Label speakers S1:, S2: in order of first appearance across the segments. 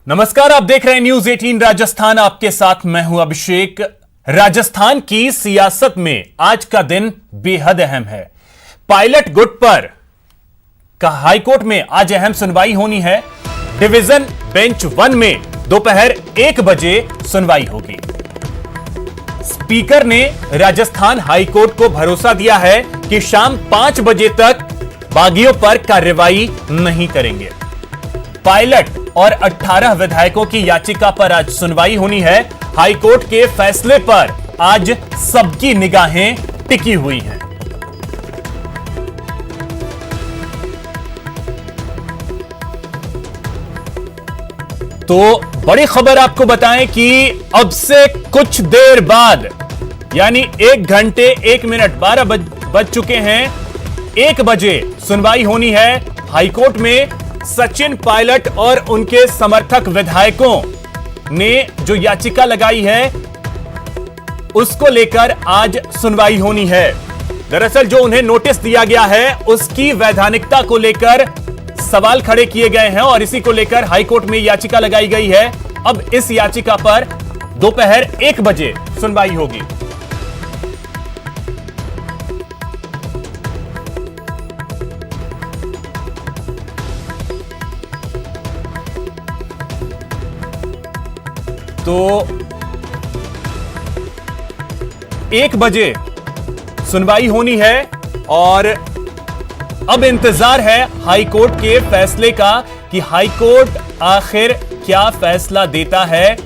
S1: नमस्कार, आप देख रहे हैं न्यूज 18 राजस्थान। आपके साथ मैं हूं अभिषेक। राजस्थान की सियासत में आज का दिन बेहद अहम है। पायलट गुट पर का हाईकोर्ट में आज अहम सुनवाई होनी है। डिवीजन बेंच 1 में दोपहर 1 बजे सुनवाई होगी। स्पीकर ने राजस्थान हाईकोर्ट को भरोसा दिया है कि शाम 5 बजे तक बागियों पर कार्रवाई नहीं करेंगे। पायलट और 18 विधायकों की याचिका पर आज सुनवाई होनी है। हाईकोर्ट के फैसले पर आज सबकी निगाहें टिकी हुई हैं। तो बड़ी खबर आपको बताएं कि अब से कुछ देर बाद यानी 1 घंटे 1 मिनट 12 बज चुके हैं। 1 बजे सुनवाई होनी है हाईकोर्ट में। सचिन पायलट और उनके समर्थक विधायकों ने जो याचिका लगाई है उसको लेकर आज सुनवाई होनी है। दरअसल जो उन्हें नोटिस दिया गया है उसकी वैधानिकता को लेकर सवाल खड़े किए गए हैं और इसी को लेकर हाईकोर्ट में याचिका लगाई गई है। अब इस याचिका पर दोपहर 1 बजे सुनवाई होगी। तो 1 बजे सुनवाई होनी है और अब इंतजार है हाईकोर्ट के फैसले का कि हाईकोर्ट आखिर क्या फैसला देता है।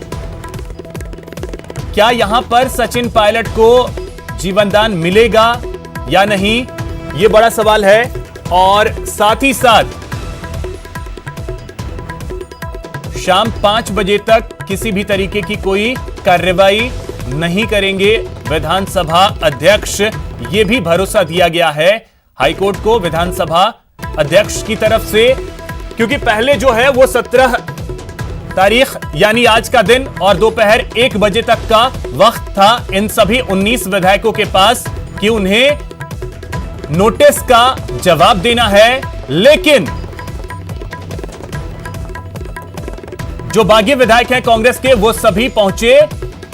S1: क्या यहां पर सचिन पायलट को जीवनदान मिलेगा या नहीं, यह बड़ा सवाल है। और साथ ही साथ शाम 5 बजे तक किसी भी तरीके की कोई कार्रवाई नहीं करेंगे विधानसभा अध्यक्ष। यह भी भरोसा दिया गया है हाईकोर्ट को विधानसभा अध्यक्ष की तरफ से, क्योंकि पहले जो है वो 17 तारीख यानी आज का दिन और दोपहर 1 बजे तक का वक्त था इन सभी 19 विधायकों के पास कि उन्हें नोटिस का जवाब देना है। लेकिन जो बागी विधायक हैं कांग्रेस के वो सभी पहुंचे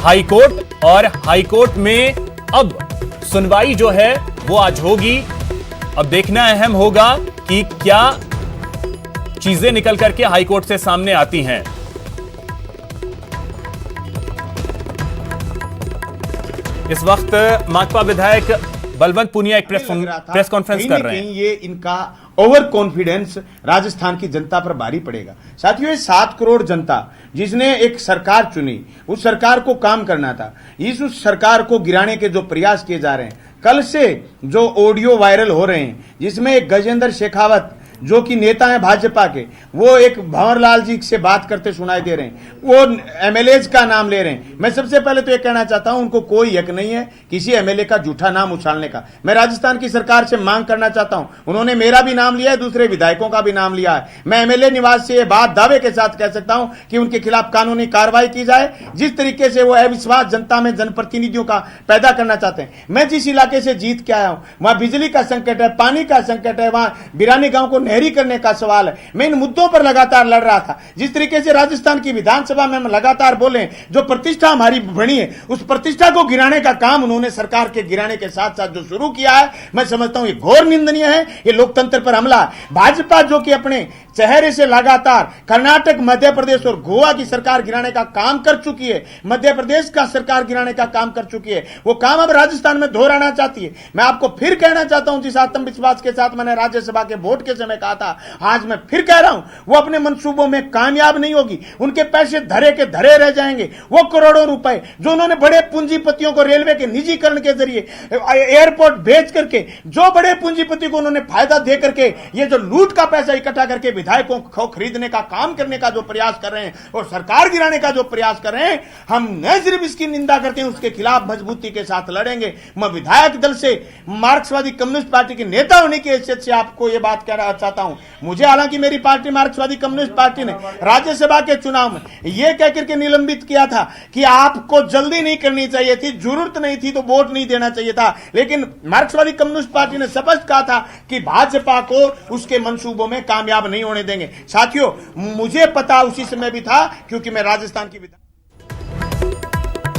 S1: हाईकोर्ट और हाईकोर्ट में अब सुनवाई जो है वो आज होगी। अब देखना अहम होगा कि क्या चीजें निकल करके हाईकोर्ट से सामने आती हैं। इस वक्त माकपा विधायक बलवंत पूनिया एक प्रेस कॉन्फ्रेंस कर रहे हैं।
S2: ये इनका ओवर कॉन्फिडेंस राजस्थान की जनता पर भारी पड़ेगा। साथियों, 7 करोड़ जनता जिसने एक सरकार चुनी, उस सरकार को काम करना था। उस सरकार को गिराने के जो प्रयास किए जा रहे हैं, कल से जो ऑडियो वायरल हो रहे हैं जिसमें एक गजेंद्र शेखावत जो कि नेता है भाजपा के, वो एक भंवरलाल जी से बात करते सुनाई दे रहे हैं, वो एमएलए का नाम ले रहे हैं। मैं सबसे पहले तो ये कहना चाहता हूं उनको कोई हक नहीं है किसी एमएलए का झूठा नाम उछालने का। मैं राजस्थान की सरकार से मांग करना चाहता हूं, उन्होंने मेरा भी नाम लिया है, दूसरे विधायकों का भी नाम लिया है। मैं एमएलए निवास से ये बात दावे के साथ कह सकता हूं कि उनके खिलाफ कानूनी कार्रवाई की जाए। जिस तरीके से वो अविश्वास जनता में जनप्रतिनिधियों का पैदा करना चाहते हैं। मैं जिस इलाके से जीत के आया हूं वहां बिजली का संकट है, पानी का संकट है, वहां बिरानी गांव को नहरी करने का सवाल है। मैं इन मुद्दों पर लगातार लड़ रहा था। जिस तरीके से राजस्थान की विधानसभा में हम लगातार बोले, जो प्रतिष्ठा हमारी बनी है उस प्रतिष्ठा को गिराने का काम उन्होंने सरकार के गिराने के साथ साथ जो शुरू किया है, मैं समझता हूं ये घोर निंदनीय है। ये लोकतंत्र पर हमला है। भाजपा जो कि अपने चेहरे से लगातार कर्नाटक, मध्य प्रदेश और गोवा की सरकार गिराने का काम कर चुकी है, मध्य प्रदेश का सरकार गिराने का काम कर चुकी है, वो काम अब राजस्थान में दोहराना चाहती है। मैं आपको फिर कहना चाहता हूं जिस आत्मविश्वास के साथ मैंने राज्यसभा के वोट के समय कहा था, आज मैं फिर कह रहा हूं, वो अपने मंसूबों में कामयाब नहीं होगी। उनके पैसे धरे के धरे रह जाएंगे। वो करोड़ों रुपए जो उन्होंने बड़े पूंजीपतियों को रेलवे के निजीकरण के जरिए एयरपोर्ट भेज करके जो बड़े पूंजीपति को उन्होंने फायदा दे करके ये जो लूट का पैसा इकट्ठा करके विधायकों को खरीदने का काम करने का जो प्रयास कर रहे हैं और सरकार गिराने का जो प्रयास कर रहे हैं, हम न सिर्फ इसकी निंदा करते हैं, उसके खिलाफ मजबूती के साथ लड़ेंगे। मैं विधायक दल से, मार्क्सवादी कम्युनिस्ट पार्टी के नेता होने की हैसियत से आपको यह बात कहना चाहता हूं। मुझे हालांकि मेरी पार्टी मार्क्सवादी कम्युनिस्ट पार्टी ने राज्यसभा के चुनाव में यह कहकर के निलंबित किया था कि आपको जल्दी नहीं करनी चाहिए थी, जरूरत नहीं थी तो वोट नहीं देना चाहिए था। लेकिन मार्क्सवादी कम्युनिस्ट पार्टी ने स्पष्ट कहा था कि भाजपा को उसके मंसूबों में कामयाब नहीं होने होने देंगे। साथियों, मुझे पता उसी समय भी था क्योंकि मैं राजस्थान की विधान।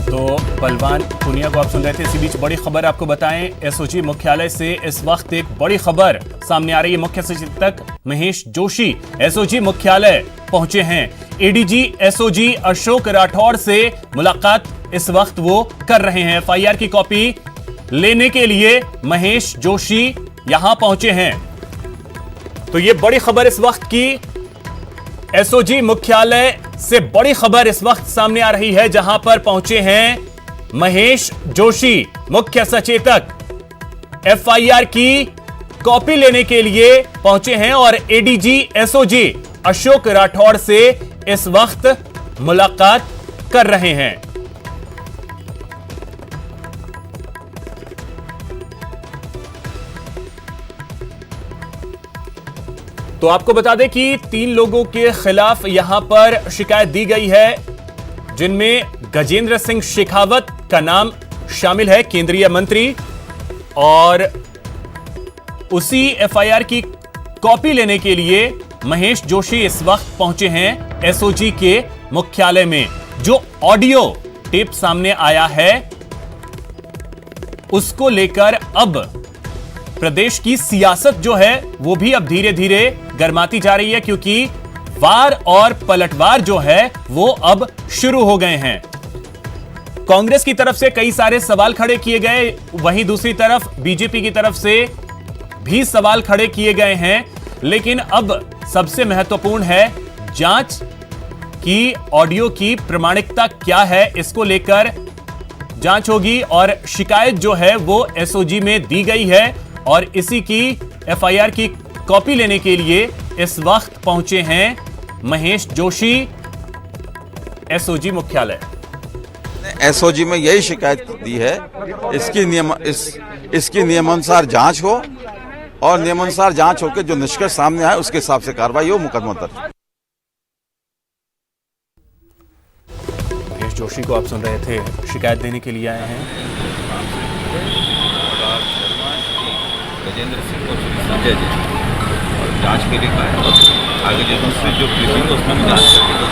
S1: तो बलवान पुनिया को आप सुन रहे थे। इसी बीच बड़ी खबर आपको बताएं, एसओजी मुख्यालय से इस वक्त एक बड़ी खबर सामने आ रही है। मुख्य सचेतक महेश जोशी एसओजी मुख्यालय पहुंचे हैं। एडीजी एसओजी अशोक राठौड़ से मुलाकात इस वक्त वो कर रहे हैं। एफआईआर की कॉपी लेने के लिए महेश जोशी यहां पहुंचे हैं। तो ये बड़ी खबर इस वक्त की एसओजी मुख्यालय से बड़ी खबर इस वक्त सामने आ रही है, जहां पर पहुंचे हैं महेश जोशी, मुख्य सचेतक एफआईआर की कॉपी लेने के लिए पहुंचे हैं और एडीजी एसओजी अशोक राठौड़ से इस वक्त मुलाकात कर रहे हैं। तो आपको बता दें कि 3 लोगों के खिलाफ यहां पर शिकायत दी गई है, जिनमें गजेंद्र सिंह शेखावत का नाम शामिल है, केंद्रीय मंत्री। और उसी एफआईआर की कॉपी लेने के लिए महेश जोशी इस वक्त पहुंचे हैं एसओजी के मुख्यालय में। जो ऑडियो टेप सामने आया है उसको लेकर अब प्रदेश की सियासत जो है वो भी अब धीरे धीरे गर्माती जा रही है, क्योंकि वार और पलटवार जो है वो अब शुरू हो गए हैं। कांग्रेस की तरफ से कई सारे सवाल खड़े किए गए, वहीं दूसरी तरफ बीजेपी की तरफ से भी सवाल खड़े किए गए हैं। लेकिन अब सबसे महत्वपूर्ण है जांच की ऑडियो की प्रामाणिकता क्या है, इसको लेकर जांच होगी। और शिकायत जो है वो एसओजी में दी गई है और इसी की एफआईआर की कॉपी लेने के लिए इस वक्त पहुंचे हैं महेश जोशी एसओजी मुख्यालय।
S3: एसओजी में यही शिकायत दी है, इसकी नियमानुसार जांच हो और नियमानुसार जांच होकर जो निष्कर्ष सामने आए उसके हिसाब से कार्रवाई हो, मुकदमा दर्ज।
S1: महेश जोशी को आप सुन रहे थे, शिकायत देने के लिए आए हैं।
S4: गजेंद्र सिंह को संजय जी और जांच के लिए कहा है और आगे जो दूसरी जो क्लिपिंग है उसमें भी जांच करके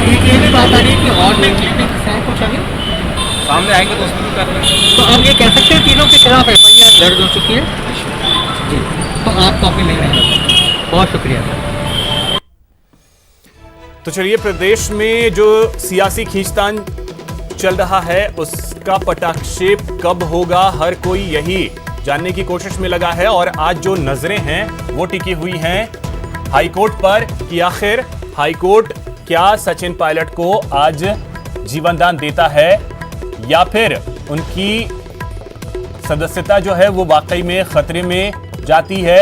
S5: एक ये भी बात आ रही है कि और भी क्लिपिंग्स हैं कुछ अभी
S4: सामने आएंगे तो उसमें भी कर रहे हैं।
S5: तो अब ये कह सकते हैं तीनों के खिलाफ एफआईआर दर्ज हो चुकी है जी, तो आप कॉपी ले रहे हैं। बहुत शुक्रिया सर।
S1: तो चलिए, प्रदेश में जो सियासी खींचतान चल रहा है उसका पटाक्षेप कब होगा, हर कोई यही जानने की कोशिश में लगा है। और आज जो नजरें हैं वो टिकी हुई हैं हाईकोर्ट पर कि आखिर हाईकोर्ट क्या सचिन पायलट को आज जीवन दान देता है या फिर उनकी सदस्यता जो है वो वाकई में खतरे में जाती है।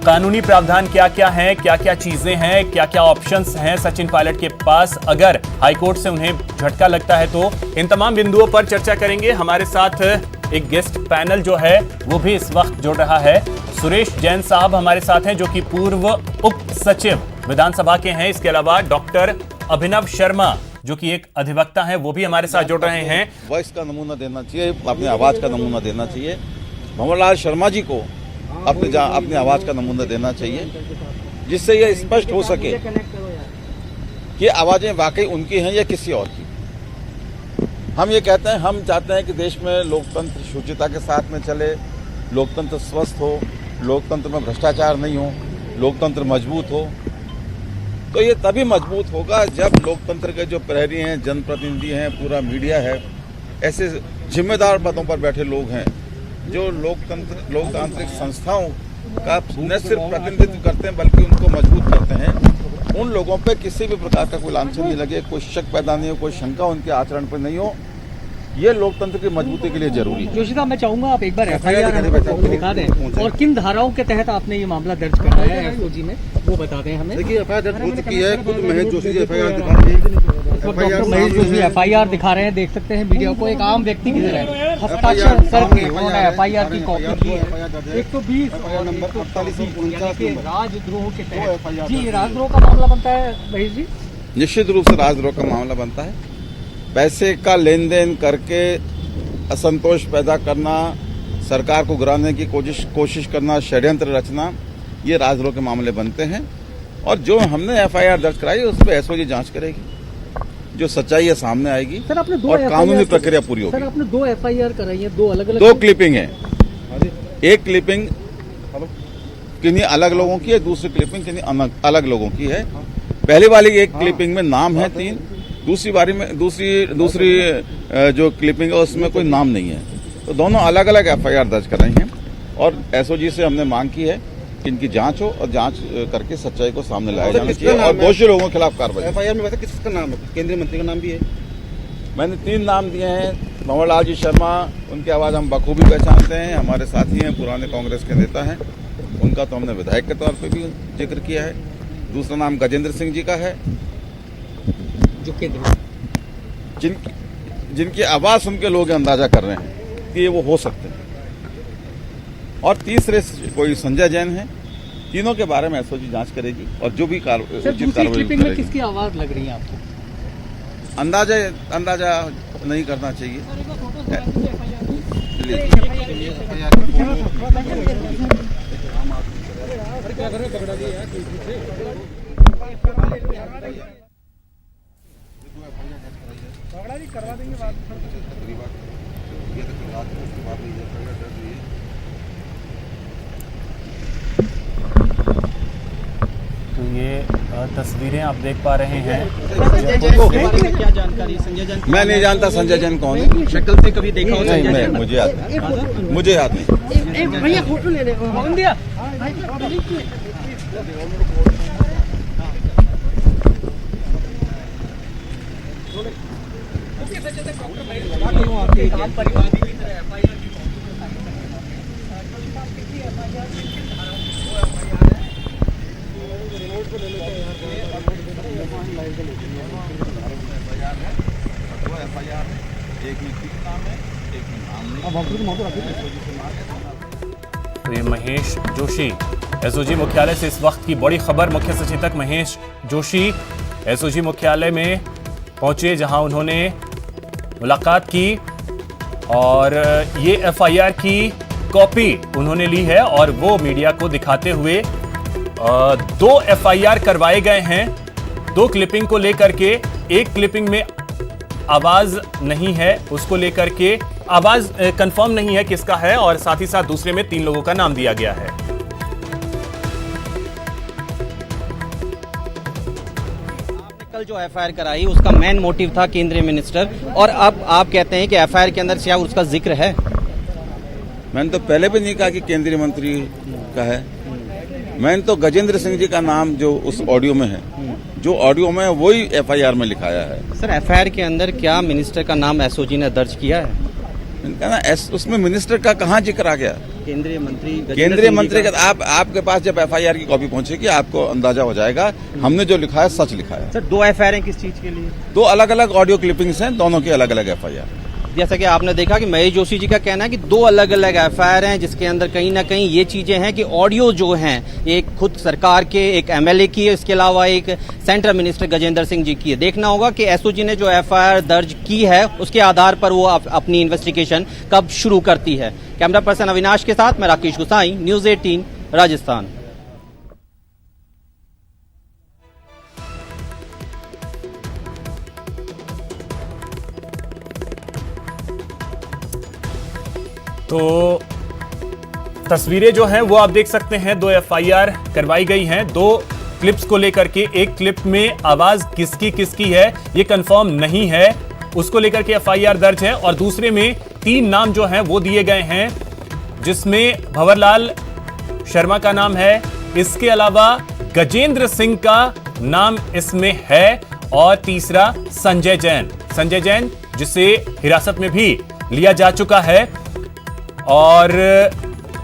S1: कानूनी प्रावधान क्या क्या हैं, क्या क्या चीजें हैं, क्या क्या ऑप्शंस हैं सचिन पायलट के पास अगर हाईकोर्ट से उन्हें झटका लगता है। तो इन तमाम बिंदुओं पर चर्चा करेंगे। हमारे साथ एक गेस्ट पैनल जो है वो भी इस वक्त जुड़ रहा है। सुरेश जैन साहब हमारे साथ हैं, जो कि पूर्व उप सचिव विधानसभा के हैं। इसके अलावा डॉक्टर अभिनव शर्मा जो कि एक अधिवक्ता हैं, वो भी हमारे साथ जुड़ रहे हैं।
S3: वॉइस का नमूना देना चाहिए, अपनी आवाज का नमूना देना चाहिए। भंवरलाल शर्मा जी को अपनी आवाज का नमूना देना चाहिए, जिससे यह स्पष्ट हो सके कि आवाजें वाकई उनकी हैं या किसी और की। हम ये कहते हैं, हम चाहते हैं कि देश में लोकतंत्र शुचिता के साथ में चले, लोकतंत्र स्वस्थ हो, लोकतंत्र में भ्रष्टाचार नहीं हो, लोकतंत्र मजबूत हो। तो ये तभी मजबूत होगा जब लोकतंत्र के जो प्रहरी हैं, जनप्रतिनिधि हैं, पूरा मीडिया है, ऐसे जिम्मेदार पदों पर बैठे लोग हैं जो लोकतांत्रिक संस्थाओं का न सिर्फ प्रतिनिधित्व करते हैं बल्कि उनको मजबूत करते हैं। उन लोगों पे किसी भी प्रकार का कोई लांछन नहीं लगे, कोई शक पैदा नहीं हो, कोई शंका उनके आचरण पर नहीं हो। ये लोकतंत्र की मजबूती के लिए जरूरी है।
S5: जोशी साहब, मैं चाहूंगा आप एक बार एफआईआर दिखा दें और किन धाराओं के तहत आपने ये मामला दर्ज करा है एसओजी में, वो बता दें हमें।
S3: देखिए, एफआईआर दर्ज हो चुकी है, खुद महेश जोशी जी एफआईआर दिखा रहे हैं।
S5: डॉक्टर महेश जोशी एफआईआर दिखा रहे हैं, देख सकते हैं वीडियो को। एक आम व्यक्ति की तरह हस्ताक्षर करके उन्होंने एफआईआर की कॉपी की है 120 और 148 राजद्रोह के तहत। जी, राजद्रोह का मामला बनता है महेश जी?
S3: निश्चित रूप से राजद्रोह का मामला बनता है। पैसे का लेन देन करके असंतोष पैदा करना, सरकार को गिराने की कोशिश करना, षड्यंत्र रचना, ये राजद्रोह के मामले बनते हैं। और जो हमने FIR दर्ज कराई उस पर SOG जांच करेगी, जो सच्चाई है सामने आएगी
S5: सर, आपने 2
S3: और कानूनी प्रक्रिया पूरी होगी।
S5: सर, आपने 2 FIR कराई है, 2 अलग अलग
S3: 2 क्लिपिंग है। एक क्लिपिंग किन्हीं अलग लोगों की है, दूसरी क्लिपिंग किन्हीं अलग लोगों की है। पहली वाली एक क्लिपिंग में नाम है 3, दूसरी जो क्लिपिंग है उसमें कोई नाम नहीं है। तो दोनों अलग अलग FIR दर्ज कर रही हैं और SOG से हमने मांग की है कि इनकी जांच हो और जांच करके सच्चाई को सामने लाया जाना चाहिए और दोषी लोगों के खिलाफ कार्रवाई।
S6: FIR में वैसे किसका नाम है? केंद्रीय मंत्री का नाम भी है।
S3: मैंने 3 नाम दिए हैं। भंवर लाल जी शर्मा, उनकी आवाज हम बखूबी पहचानते हैं, हमारे साथी हैं, पुराने कांग्रेस के नेता हैं। उनका तो हमने विधायक के तौर पे भी जिक्र किया है। दूसरा नाम गजेंद्र सिंह जी का है,
S5: जो केंद्र
S3: जिनकी आवाज सुन के लोग अंदाजा कर रहे हैं कि ये वो हो सकते हैं। और तीसरे कोई संजय जैन है। तीनों के बारे में SOG जांच करेगी और जो भी उचित कार्रवाई
S5: क्लिपिंग में
S3: करेगी।
S5: किसकी आवाज लग रही है आपको?
S3: अंदाजा नहीं करना चाहिए।
S1: तो ये तस्वीरें आप देख पा रहे हैं।
S5: क्या जानकारी संजय जैन?
S3: मैं नहीं जानता संजय जैन कौन है।
S5: शक्ल से कभी देखा हो?
S3: नहीं, मुझे याद नहीं। मुझे याद नहीं।
S5: भैया फोटो ले ले। कौन दिया?
S1: तो ये महेश जोशी SOG मुख्यालय से इस वक्त की बड़ी खबर। मुख्य सचेतक महेश जोशी SOG मुख्यालय में पहुंचे, जहां उन्होंने मुलाकात की और ये FIR की कॉपी उन्होंने ली है और वो मीडिया को दिखाते हुए 2 FIR करवाए गए हैं 2 क्लिपिंग को लेकर के। एक क्लिपिंग में आवाज नहीं है, उसको लेकर के आवाज कंफर्म नहीं है किसका है, और साथ ही साथ दूसरे में 3 लोगों का नाम दिया गया है।
S6: कल जो FIR कराई उसका मेन मोटिव था केंद्रीय मिनिस्टर, और अब आप कहते हैं कि FIR के अंदर क्या उसका जिक्र है?
S3: मैंने तो पहले भी नहीं कहा कि केंद्रीय मंत्री का है। मैंने तो गजेंद्र सिंह जी का नाम जो उस ऑडियो में है, जो ऑडियो में वही FIR में लिखाया है।
S6: सर, FIR के अंदर क्या मिनिस्टर का नाम SOG ने दर्ज किया है?
S3: उसमें मिनिस्टर का कहाँ जिक्र आ गया?
S6: केंद्रीय मंत्री
S3: का आपके पास जब FIR की कॉपी पहुंचेगी आपको अंदाजा हो जाएगा। हमने जो लिखा है सच लिखा है।
S6: सर, 2 FIR हैं किस चीज के लिए?
S3: 2 अलग अलग ऑडियो क्लिपिंग्स हैं, दोनों की अलग अलग FIR।
S6: जैसा कि आपने देखा कि महेश जोशी जी का कहना है कि 2 अलग अलग FIR हैं, जिसके अंदर कहीं ना कहीं ये चीजें हैं कि ऑडियो जो हैं एक खुद सरकार के एक MLA की है, इसके अलावा एक सेंट्रल मिनिस्टर गजेंद्र सिंह जी की है। देखना होगा कि SOG ने जो FIR दर्ज की है उसके आधार पर वो अपनी इन्वेस्टिगेशन कब शुरू करती है। कैमरा पर्सन अविनाश के साथ मैं राकेश गुसाई, न्यूज़ 18 राजस्थान।
S1: तो तस्वीरें जो हैं वो आप देख सकते हैं। 2 FIR करवाई गई हैं 2 क्लिप्स को लेकर के। एक क्लिप में आवाज किसकी है ये कंफर्म नहीं है, उसको लेकर के FIR दर्ज है, और दूसरे में 3 नाम जो हैं वो दिए गए हैं, जिसमें भंवरलाल शर्मा का नाम है, इसके अलावा गजेंद्र सिंह का नाम इसमें है, और तीसरा संजय जैन जिसे हिरासत में भी लिया जा चुका है। और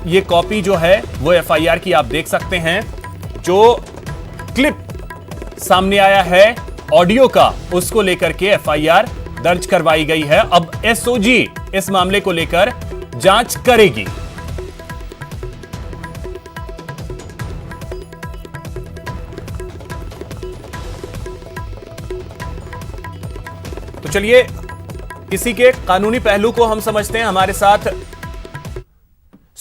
S1: ये कॉपी जो है वो FIR की आप देख सकते हैं। जो क्लिप सामने आया है ऑडियो का, उसको लेकर के FIR दर्ज करवाई गई है। अब SOG इस मामले को लेकर जांच करेगी। तो चलिए किसी के कानूनी पहलू को हम समझते हैं। हमारे साथ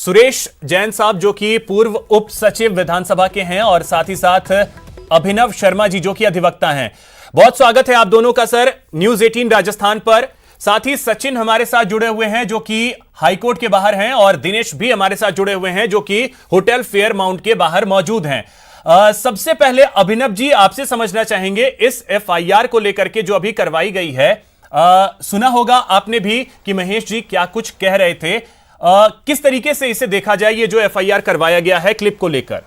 S1: सुरेश जैन साहब जो कि पूर्व उप सचिव विधानसभा के हैं और साथ ही साथ अभिनव शर्मा जी जो कि अधिवक्ता हैं। बहुत स्वागत है आप दोनों का सर न्यूज 18 राजस्थान पर। साथ ही सचिन हमारे साथ जुड़े हुए हैं जो कि हाईकोर्ट के बाहर हैं और दिनेश भी हमारे साथ जुड़े हुए हैं जो कि होटल फेयरमाउंट के बाहर मौजूद हैं। सबसे पहले अभिनव जी आपसे समझना चाहेंगे इस एफआईआर को लेकर के जो अभी करवाई गई है। सुना होगा आपने भी कि महेश जी क्या कुछ कह रहे थे। किस तरीके से इसे देखा जाए ये जो एफआईआर करवाया गया है क्लिप को लेकर?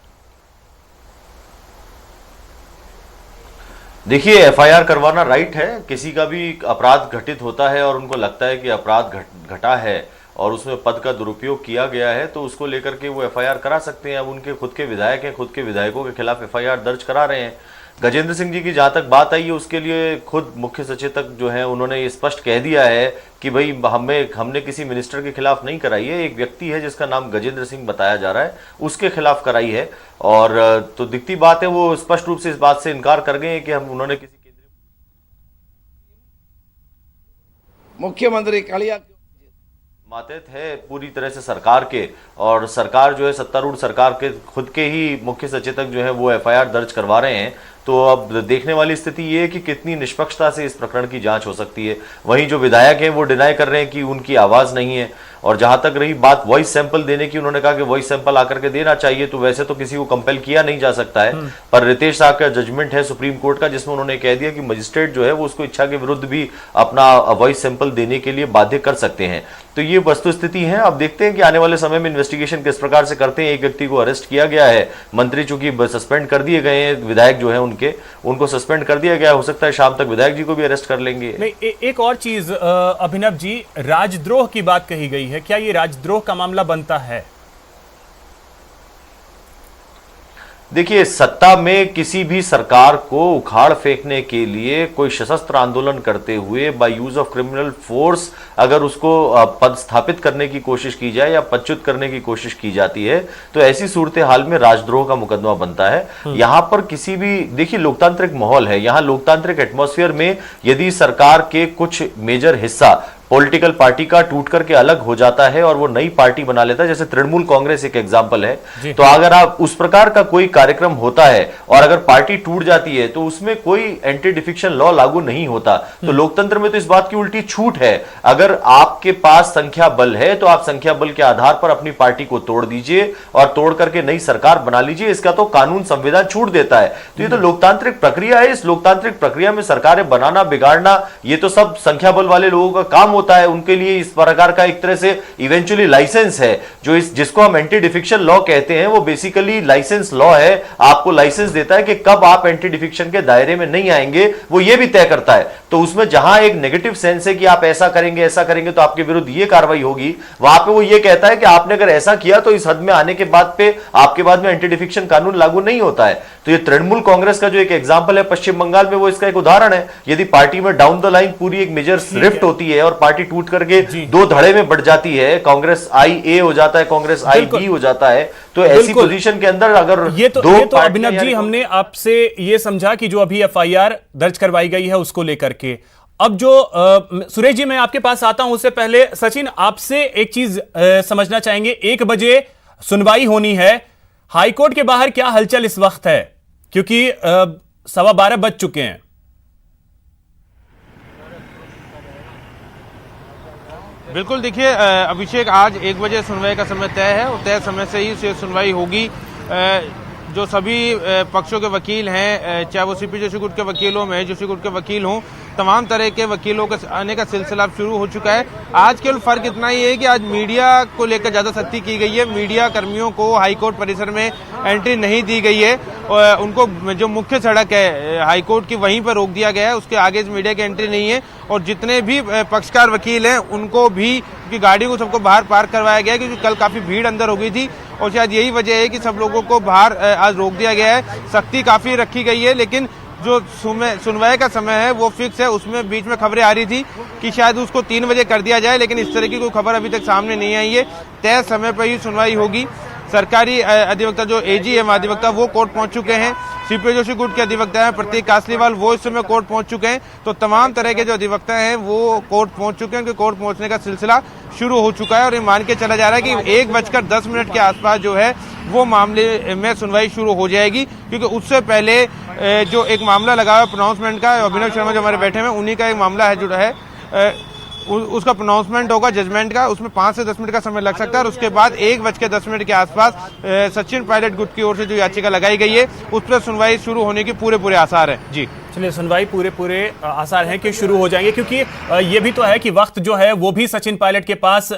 S7: देखिए, एफआईआर करवाना राइट है। किसी का भी अपराध घटित होता है और उनको लगता है कि अपराध घटा है और उसमें पद का दुरुपयोग किया गया है तो उसको लेकर के वो एफआईआर करा सकते हैं। अब उनके खुद के विधायक हैं, खुद के विधायकों के खिलाफ एफआईआर दर्ज करा रहे हैं। गजेंद्र सिंह जी की जहां तक बात आई है उसके लिए खुद मुख्य सचेतक जो है उन्होंने ये स्पष्ट कह दिया है कि भाई हमने किसी मिनिस्टर के खिलाफ नहीं कराई है, एक व्यक्ति है जिसका नाम गजेंद्र सिंह बताया जा रहा है उसके खिलाफ कराई है। और तो दिखती बात है वो स्पष्ट रूप से इस बात से इनकार कर गए हैं कि उन्होंने किसी केंद्रीय
S3: मुख्यमंत्री कालिया
S7: मातहत है पूरी तरह से सरकार के, और सरकार जो है सत्तारूढ़ सरकार के खुद के ही मुख्य सचेतक जो है वो एफआईआर दर्ज करवा रहे हैं। तो अब देखने वाली स्थिति ये है कि कितनी निष्पक्षता से इस प्रकरण की जांच हो सकती है। वहीं जो विधायक हैं वो डिनाई कर रहे हैं कि उनकी आवाज नहीं है। और जहां तक रही बात वॉइस सैंपल देने की, उन्होंने कहा कि वॉइस सैंपल आकर के देना चाहिए। तो वैसे तो किसी को कंपेल किया नहीं जा सकता है, पर रितेश साहब का जजमेंट है सुप्रीम कोर्ट का जिसमें उन्होंने कह दिया कि मजिस्ट्रेट जो है वो उसको इच्छा के विरुद्ध भी अपना वॉइस सैंपल देने के लिए बाध्य कर सकते हैं। तो ये वस्तु स्थिति है। अब देखते हैं कि आने वाले समय में इन्वेस्टिगेशन किस प्रकार से करते हैं। एक व्यक्ति को अरेस्ट किया गया है, मंत्री चूंकि सस्पेंड कर दिए गए हैं, विधायक जो है उनको सस्पेंड कर दिया गया। हो सकता है शाम तक विधायक जी को भी अरेस्ट कर लेंगे।
S1: नहीं, एक और चीज अभिनव जी, राजद्रोह की बात कही गई है, क्या ये राजद्रोह का मामला बनता है?
S7: देखिए, सत्ता में किसी भी सरकार को उखाड़ फेंकने के लिए कोई सशस्त्र आंदोलन करते हुए by use of criminal force अगर उसको पद स्थापित करने की कोशिश की जाए या पदच्युत करने की कोशिश की जाती है तो ऐसी सूरत हाल में राजद्रोह का मुकदमा बनता है। यहां पर किसी भी, देखिए लोकतांत्रिक माहौल है, यहां लोकतांत्रिक एटमॉस्फेयर में यदि सरकार के कुछ मेजर हिस्सा पॉलिटिकल पार्टी का टूट करके अलग हो जाता है और वो नई पार्टी बना लेता है, जैसे तृणमूल कांग्रेस एक एग्जांपल है, तो अगर आप उस प्रकार का कोई कार्यक्रम होता है और अगर पार्टी टूट जाती है तो उसमें कोई एंटी डिफिक्शन लॉ लागू नहीं होता। तो लोकतंत्र में तो इस बात की उल्टी छूट है। अगर आपके पास संख्या बल है तो आप संख्या बल के आधार पर अपनी पार्टी को तोड़ दीजिए और तोड़ करके नई सरकार बना लीजिए। इसका तो कानून संविधान छूट देता है। तो ये तो लोकतांत्रिक प्रक्रिया है। इस लोकतांत्रिक प्रक्रिया में सरकारें बनाना बिगाड़ना ये तो सब संख्या बल वाले लोगों का काम होता है। उनके लिए इस प्रकार का एक तरह से इवेंचुअली लाइसेंस है, जो जिसको हम एंटी डिफिक्शन लॉ कहते हैं, वो बेसिकली लाइसेंस लॉ है। आपको लाइसेंस देता है कि कब आप एंटी डिफिक्शन के दायरे में नहीं आएंगे, वो ये भी तय करता है। तो उसमें जहां एक नेगेटिव सेंस है कि आप ऐसा करेंगे तो आपके विरुद्ध ये कार्रवाई होगी, वहां पे वो ये कहता है कि आपने अगर ऐसा किया तो इस हद में आने के बाद पे आपके बाद में एंटी डिफिक्शन कानून लागू नहीं होता है। तो ये तृणमूल कांग्रेस का जो एक एग्जांपल है पश्चिम बंगाल में, वो इसका एक उदाहरण है। यदि पार्टी में डाउन द लाइन पूरी एक मेजर रिफ्ट होती है और पार्टी टूट करके दो धड़े में बढ़ जाती है, कांग्रेस आई ए हो जाता है, कांग्रेस आई बी हो जाता है, तो ऐसी पोजीशन के अंदर अगर
S1: ये तो अभिनव जी हमने आपसे ये समझा कि जो अभी एफआईआर दर्ज करवाई गई है उसको लेकर के, अब जो सुरेश जी मैं आपके पास आता हूं उससे पहले सचिन आपसे एक चीज समझना चाहेंगे। 1 बजे सुनवाई होनी है, हाईकोर्ट के बाहर क्या हलचल इस वक्त है, क्योंकि 12:15 बज चुके हैं।
S8: बिल्कुल, देखिए अभिषेक, आज 1 बजे सुनवाई का समय तय है और तय समय से ही सुनवाई होगी। जो सभी पक्षों के वकील हैं, चाहे वो सीपी जोशी गुट के वकील हों, महेश जोशी गुट के वकील हों, तमाम तरह के वकीलों के आने का सिलसिला शुरू हो चुका है। आज केवल फर्क इतना ही है कि आज मीडिया को लेकर ज्यादा सख्ती की गई है। मीडिया कर्मियों को हाईकोर्ट परिसर में एंट्री नहीं दी गई है। उनको जो मुख्य सड़क है हाईकोर्ट की वहीं पर रोक दिया गया है, उसके आगे मीडिया की एंट्री नहीं है। और जितने भी पक्षकार वकील हैं उनको भी की गाड़ी को सबको बाहर पार्क करवाया गया है, क्योंकि कल काफी भीड़ अंदर हो गई थी और शायद यही वजह है कि सब लोगों को बाहर आज रोक दिया गया है। सख्ती काफी रखी गई है, लेकिन जो सुनवाई का समय है वो फिक्स है। उसमें बीच में खबरें आ रही थी कि शायद उसको 3 बजे कर दिया जाए, लेकिन इस तरह की कोई खबर अभी तक सामने नहीं आई है। तय समय पर ही सुनवाई होगी। सरकारी अधिवक्ता जो एजी है महाधिवक्ता वो कोर्ट पहुंच चुके हैं। सीपी जोशी गुट के अधिवक्ता हैं प्रतीक कासलीवाल वो इस समय कोर्ट पहुंच चुके हैं। तो तमाम तरह के जो अधिवक्ता हैं वो कोर्ट पहुंच चुके हैं। उनके कोर्ट पहुंचने का सिलसिला शुरू हो चुका है और ये मान के चला जा रहा है कि 1:10 के आसपास जो है वो मामले में सुनवाई शुरू हो जाएगी, क्योंकि उससे पहले जो एक मामला लगा है प्रोनाउंसमेंट का, अभिनव शर्मा जो हमारे बैठे हुए हैं उन्हीं का एक मामला है जुड़ा है, उसका प्रोनाउंसमेंट होगा जजमेंट का, उसमें 5 से 10 मिनट का समय लग सकता है और उसके बाद 1:10 के आसपास सचिन पायलट गुट की ओर से जो याचिका लगाई गई है उस पर सुनवाई शुरू होने की पूरे आसार है। जी
S1: चलिए, सुनवाई पूरे आसार हैं कि शुरू हो जाएंगे, क्योंकि ये भी तो है कि वक्त जो है वो भी सचिन पायलट के पास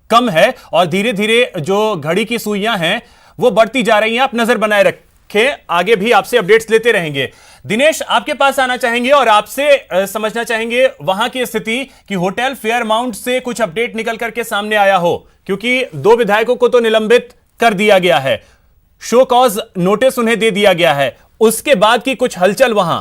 S1: कम है और धीरे धीरे जो घड़ी की सुइयां हैं वो बढ़ती जा रही हैं। आप नजर बनाए रखें, आगे भी आपसे अपडेट्स लेते रहेंगे। दिनेश, आपके पास आना चाहेंगे और आपसे समझना चाहेंगे वहां की स्थिति कि होटल फेयरमाउंट से कुछ अपडेट निकल करके सामने आया हो, क्योंकि 2 विधायकों को तो निलंबित कर दिया गया है, शो कॉज नोटिस उन्हें दे दिया गया है, उसके बाद की कुछ हलचल वहां।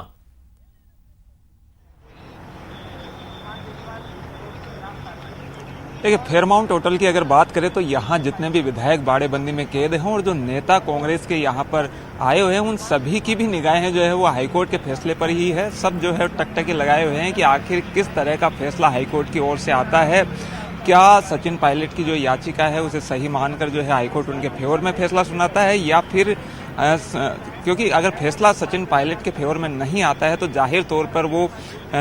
S9: देखिए, फेयरमाउंट होटल की अगर बात करें तो यहाँ जितने भी विधायक बाड़ेबंदी में कैद हैं और जो नेता कांग्रेस के यहाँ पर आए हुए हैं उन सभी की भी निगाहें जो है वो हाईकोर्ट के फैसले पर ही है। सब जो है टकटकी लगाए हुए हैं कि आखिर किस तरह का फैसला हाईकोर्ट की ओर से आता है। क्या सचिन पायलट की जो याचिका है उसे सही मानकर जो है हाईकोर्ट उनके फेवर में फैसला सुनाता है, या फिर क्योंकि अगर फैसला सचिन पायलट के फेवर में नहीं आता है तो जाहिर तौर पर वो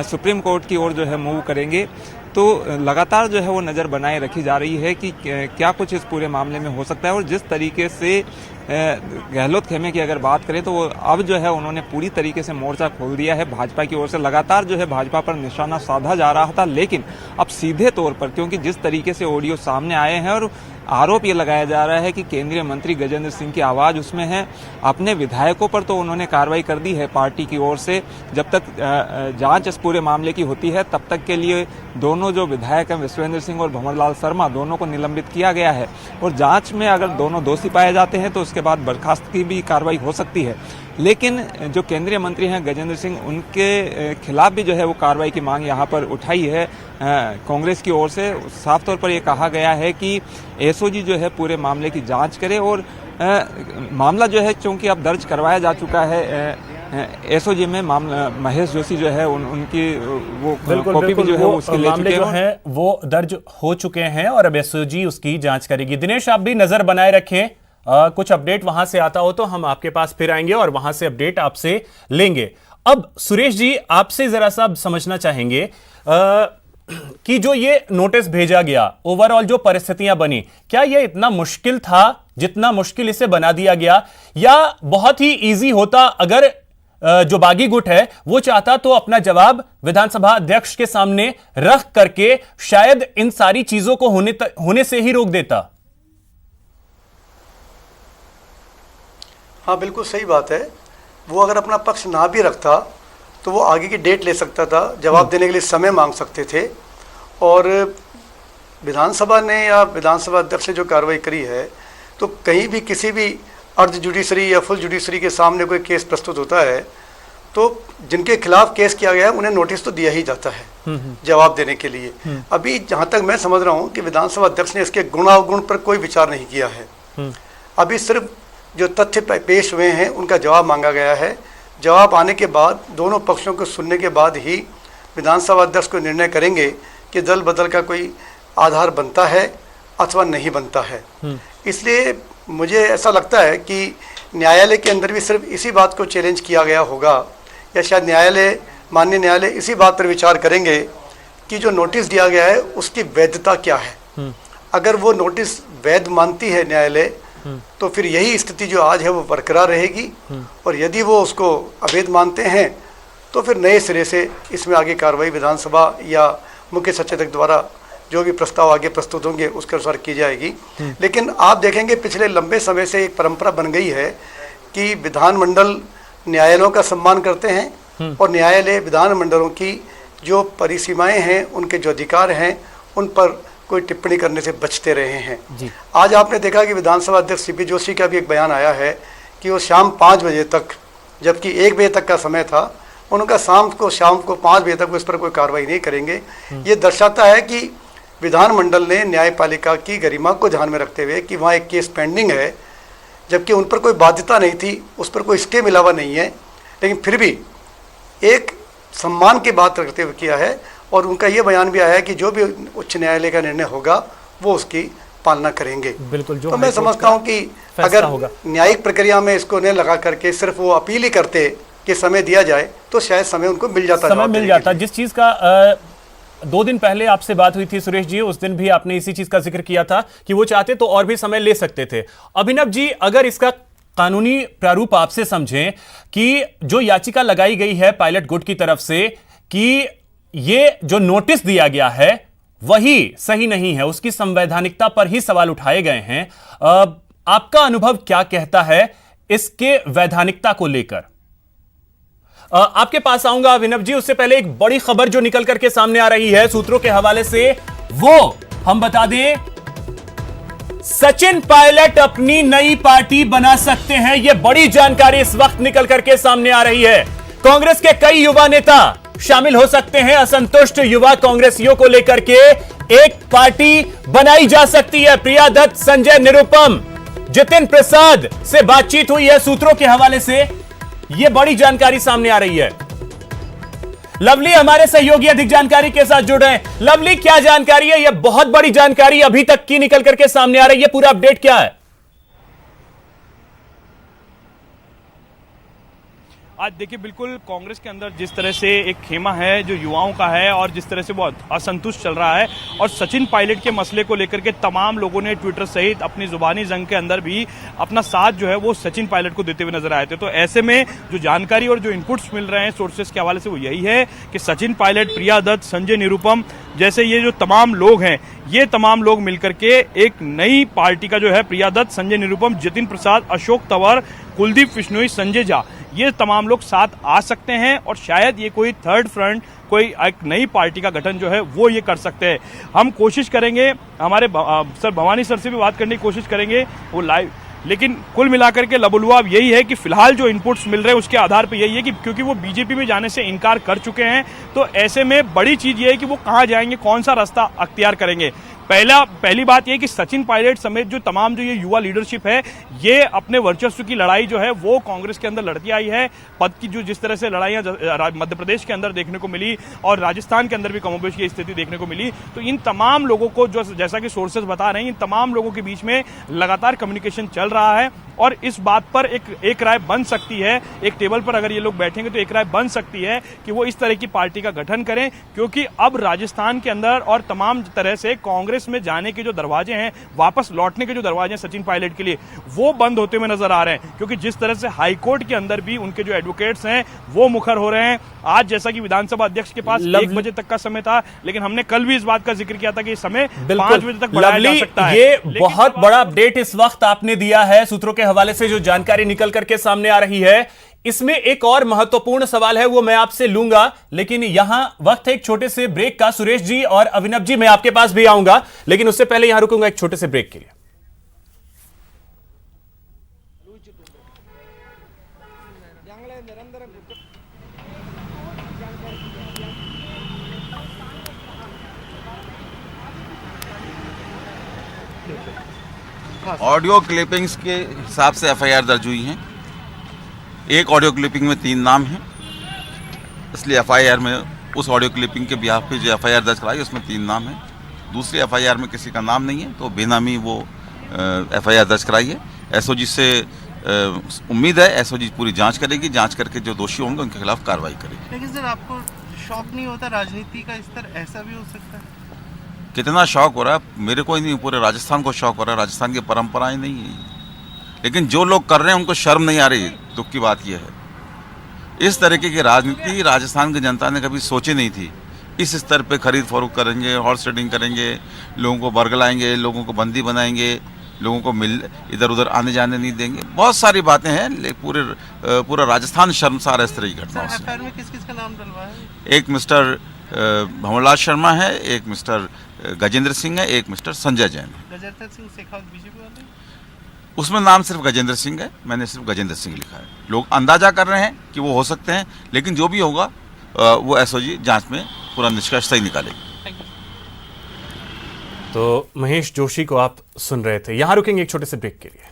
S9: सुप्रीम कोर्ट की ओर जो है मूव करेंगे। तो लगातार जो है वो नज़र बनाए रखी जा रही है कि क्या कुछ इस पूरे मामले में हो सकता है। और जिस तरीके से गहलोत खेमे की अगर बात करें तो वो अब जो है उन्होंने पूरी तरीके से मोर्चा खोल दिया है भाजपा की ओर से। लगातार जो है भाजपा पर निशाना साधा जा रहा था, लेकिन अब सीधे तौर पर, क्योंकि जिस तरीके से ऑडियो सामने आए हैं और आरोप ये लगाया जा रहा है कि केंद्रीय मंत्री गजेंद्र सिंह की आवाज उसमें है, अपने विधायकों पर तो उन्होंने कार्रवाई कर दी है पार्टी की ओर से। जब तक जांच इस पूरे मामले की होती है तब तक के लिए दोनों जो विधायक हैं विश्वेंद्र सिंह और भंवरलाल शर्मा दोनों को निलंबित किया गया है और जांच में अगर दोनों दोषी पाए जाते हैं तो उसके बाद बर्खास्त की भी कार्रवाई हो सकती है। लेकिन जो केंद्रीय मंत्री हैं गजेंद्र सिंह, उनके खिलाफ भी जो है वो कार्रवाई की मांग यहाँ पर उठाई है कांग्रेस की ओर से। साफ तौर पर यह कहा गया है कि एसओजी जो है पूरे मामले की जांच करे और मामला जो है चूंकि अब दर्ज करवाया जा चुका है एसओजी में, मामला महेश जोशी जो है उनकी वो कॉपी भी जो है उसके ले चुके हैं, जो है वो दर्ज हो चुके हैं और अब एसओजी उसकी जांच करेगी। दिनेश, आप भी नजर बनाए रखें, कुछ अपडेट वहां से आता हो तो हम आपके पास फिर आएंगे और वहां से अपडेट आपसे लेंगे। अब सुरेश जी, आपसे जरा सा समझना चाहेंगे कि जो ये नोटिस भेजा गया, ओवरऑल जो परिस्थितियां बनी, क्या ये इतना मुश्किल था जितना मुश्किल इसे बना दिया गया, या बहुत ही इजी होता अगर जो बागी गुट है वो चाहता तो अपना जवाब विधानसभा अध्यक्ष के सामने रख करके शायद इन सारी चीजों को होने से ही रोक देता?
S10: हाँ, बिल्कुल सही बात है। वो अगर अपना पक्ष ना भी रखता तो वो आगे की डेट ले सकता था, जवाब देने के लिए समय मांग सकते थे। और विधानसभा ने या विधानसभा अध्यक्ष ने जो कार्रवाई करी है, तो कहीं भी किसी भी अर्ध जुडिशरी या फुल जुडिशरी के सामने कोई केस प्रस्तुत होता है तो जिनके खिलाफ केस किया गया है उन्हें नोटिस तो दिया ही जाता है जवाब देने के लिए। अभी जहां तक मैं समझ रहा हूं कि विधानसभा अध्यक्ष ने इसके गुण अवगुण पर कोई विचार नहीं किया है। अभी सिर्फ जो तथ्य पेश हुए हैं उनका जवाब मांगा गया है। जवाब आने के बाद दोनों पक्षों को सुनने के बाद ही विधानसभा अध्यक्ष को निर्णय करेंगे कि दल बदल का कोई आधार बनता है अथवा नहीं बनता है। इसलिए मुझे ऐसा लगता है कि न्यायालय के अंदर भी सिर्फ इसी बात को चैलेंज किया गया होगा, या शायद माननीय न्यायालय इसी बात पर विचार करेंगे कि जो नोटिस दिया गया है उसकी वैधता क्या है। अगर वो नोटिस वैध मानती है न्यायालय तो फिर यही स्थिति जो आज है वो बरकरार रहेगी, और यदि वो उसको अवैध मानते हैं तो फिर नए सिरे से इसमें आगे कार्रवाई विधानसभा या मुख्य सचेतक द्वारा जो भी प्रस्ताव आगे प्रस्तुत होंगे उसके अनुसार की जाएगी। लेकिन आप देखेंगे पिछले लंबे समय से एक परंपरा बन गई है कि विधानमंडल न्यायालयों का सम्मान करते हैं और न्यायालय विधानमंडलों की जो परिसीमाएं हैं, उनके जो अधिकार हैं, उन पर कोई टिप्पणी करने से बचते रहे हैं। आज आपने देखा कि विधानसभा अध्यक्ष सीपी जोशी का भी एक बयान आया है कि वो शाम 5 बजे तक, जबकि 1 बजे तक का समय था, उनका शाम को 5 बजे तक उस पर कोई कार्रवाई नहीं करेंगे। ये दर्शाता है कि विधानमंडल ने न्यायपालिका की गरिमा को ध्यान में रखते हुए कि वहाँ एक केस पेंडिंग है जबकि उन पर कोई बाध्यता नहीं थी, उस पर कोई स्टे मिला हुआ नहीं है, लेकिन फिर भी एक सम्मान की बात रखते हुए किया है। और उनका ये बयान भी आया है कि जो भी उच्च न्यायालय का निर्णय होगा वो उसकी पालना करेंगे।
S1: बिल्कुल। जो
S10: तो मैं समझता हूँ कि अगर न्यायिक प्रक्रिया में इसको नहीं लगा करके सिर्फ वो अपील ही करते कि समय दिया जाए तो शायद समय उनको मिल जाता।
S1: जिस चीज का 2 दिन पहले आपसे बात हुई थी सुरेश जी, उस दिन भी आपने इसी चीज का जिक्र किया था कि वो चाहते तो और भी समय ले सकते थे। अभिनव जी, अगर इसका कानूनी प्रारूप आपसे समझें कि जो याचिका लगाई गई है पायलट गुट की तरफ से कि ये जो नोटिस दिया गया है वही सही नहीं है, उसकी संवैधानिकता पर ही सवाल उठाए गए हैं, आपका अनुभव क्या कहता है इसके वैधानिकता को लेकर? आपके पास आऊंगा अभिनव जी, उससे पहले एक बड़ी खबर जो निकल करके सामने आ रही है सूत्रों के हवाले से, वो हम बता दें, सचिन पायलट अपनी नई पार्टी बना सकते हैं। यह बड़ी जानकारी इस वक्त निकल करके सामने आ रही है। कांग्रेस के कई युवा नेता शामिल हो सकते हैं। असंतुष्ट युवा कांग्रेसियों को लेकर के एक पार्टी बनाई जा सकती है। प्रिया दत्त, संजय निरुपम, जितिन प्रसाद से बातचीत हुई है सूत्रों के हवाले से, यह बड़ी जानकारी सामने आ रही है। लवली हमारे सहयोगी अधिक जानकारी के साथ जुड़ रहे हैं। लवली, क्या जानकारी है? यह बहुत बड़ी जानकारी अभी तक की निकल करके सामने आ रही है, पूरा अपडेट क्या है?
S11: आज देखिए, बिल्कुल कांग्रेस के अंदर जिस तरह से एक खेमा है जो युवाओं का है और जिस तरह से वो असंतुष्ट चल रहा है, और सचिन पायलट के मसले को लेकर के तमाम लोगों ने ट्विटर सहित अपनी जुबानी जंग के अंदर भी अपना साथ जो है वो सचिन पायलट को देते हुए नजर आए थे। तो ऐसे में जो जानकारी और जो इनपुट्स मिल रहे हैं सोर्सेस के हवाले से वो यही है कि सचिन पायलट, प्रिया दत्त, संजय निरुपम जैसे ये जो तमाम लोग हैं, ये तमाम लोग मिलकर के एक नई पार्टी का जो है, प्रिया दत्त, संजय निरुपम, जितिन प्रसाद, अशोक तंवर, कुलदीप बिश्नोई, संजय झा, ये तमाम लोग साथ आ सकते हैं और शायद ये कोई थर्ड फ्रंट, कोई एक नई पार्टी का गठन जो है वो ये कर सकते हैं। हम कोशिश करेंगे, हमारे सर भवानी सर से भी बात करने की कोशिश करेंगे वो लाइव, लेकिन कुल मिलाकर के लबुलुआब यही है कि फिलहाल जो इनपुट्स मिल रहे हैं उसके आधार पर यही है कि क्योंकि वो बीजेपी में जाने से इनकार कर चुके हैं, तो ऐसे में बड़ी चीज ये है कि वो कहां जाएंगे, कौन सा रास्ता अख्तियार करेंगे। पहली बात यह कि सचिन पायलट समेत जो तमाम जो ये युवा लीडरशिप है, ये अपने वर्चस्व की लड़ाई जो है वो कांग्रेस के अंदर लड़ती आई है। पद की जो जिस तरह से लड़ाइयां मध्य प्रदेश के अंदर देखने को मिली और राजस्थान के अंदर भी कमोबेश की स्थिति देखने को मिली, तो इन तमाम लोगों को जो जैसा कि सोर्सेज बता रहे हैं, इन तमाम लोगों के बीच में लगातार कम्युनिकेशन चल रहा है और इस बात पर एक राय बन सकती है, एक टेबल पर अगर ये लोग बैठेंगे तो एक राय बन सकती है कि वो इस तरह की पार्टी का गठन करें, क्योंकि अब राजस्थान के अंदर और तमाम तरह से कांग्रेस में जाने के जो दरवाजे हैं, वापस लौटने के जो दरवाजे हैं सचिन पायलट के लिए, वो बंद होते हुए नजर आ रहे हैं। क्योंकि जिस तरह से हाईकोर्ट के अंदर भी उनके जो एडवोकेट्स हैं वो मुखर हो रहे हैं। आज जैसा कि विधानसभा अध्यक्ष के पास 1 बजे तक का समय था, लेकिन हमने कल भी इस बात का जिक्र किया था कि समय 5 बजे तक बढ़ाया जा सकता है।
S1: ये बहुत बड़ा अपडेट इस वक्त आपने दिया है सूत्रों के हवाले से, जो जानकारी निकल करके सामने आ रही है। इसमें एक और महत्वपूर्ण सवाल है, वो मैं आपसे लूंगा, लेकिन यहां वक्त है एक छोटे से ब्रेक का। सुरेश जी और अभिनव जी, मैं आपके पास भी आऊंगा, लेकिन उससे पहले यहां रुकूंगा एक छोटे से ब्रेक के लिए।
S3: ऑडियो क्लिपिंग्स के हिसाब से एफआईआर दर्ज हुई हैं। एक ऑडियो क्लिपिंग में 3 नाम हैं, इसलिए एफआईआर में उस ऑडियो क्लिपिंग के बिहाफ पे जो एफआईआर दर्ज कराई उसमें 3 नाम हैं। दूसरी एफआईआर में किसी का नाम नहीं है, तो बेनामी वो एफआईआर दर्ज कराई है। एसओजी से उम्मीद है एसओजी पूरी जांच करेगी, जांच करके जो दोषी होंगे उनके खिलाफ कार्रवाई करेगी।
S12: लेकिन सर, आपको शौक नहीं होता राजनीति का स्तर ऐसा भी हो सकता है?
S3: कितना शौक हो रहा है, मेरे को ही नहीं, पूरे राजस्थान को शौक हो रहा है। राजस्थान की परंपराएं नहीं है, लेकिन जो लोग कर रहे हैं उनको शर्म नहीं आ रही। दुख की बात यह है, इस तरीके की राजनीति राजस्थान की जनता ने कभी सोची नहीं थी। इस स्तर पे खरीद फरोख्त करेंगे, हॉर्स ट्रेडिंग करेंगे, लोगों को बरगलाएंगे, लोगों को बंदी बनाएंगे, लोगों को इधर उधर आने जाने नहीं देंगे। बहुत सारी बातें हैं, पूरा राजस्थान शर्मसार है इस तरह की घटनाओं से।
S12: एफआईआर में किस किस का नाम डलवा है?
S3: एक मिस्टर भंवरलाल शर्मा है, एक मिस्टर गजेंद्र सिंह है, एक मिस्टर संजय जैन है।
S12: गजेंद्र सिंह शेखावत बीजेपी वाले?
S3: उसमें नाम सिर्फ गजेंद्र सिंह है, मैंने सिर्फ गजेंद्र सिंह लिखा है। लोग अंदाजा कर रहे हैं कि वो हो सकते हैं, लेकिन जो भी होगा वो एसओजी जांच में पूरा निष्कर्ष सही निकालेगी।
S1: तो महेश जोशी को आप सुन रहे थे। यहां रुकेंगे एक छोटे से ब्रेक के लिए।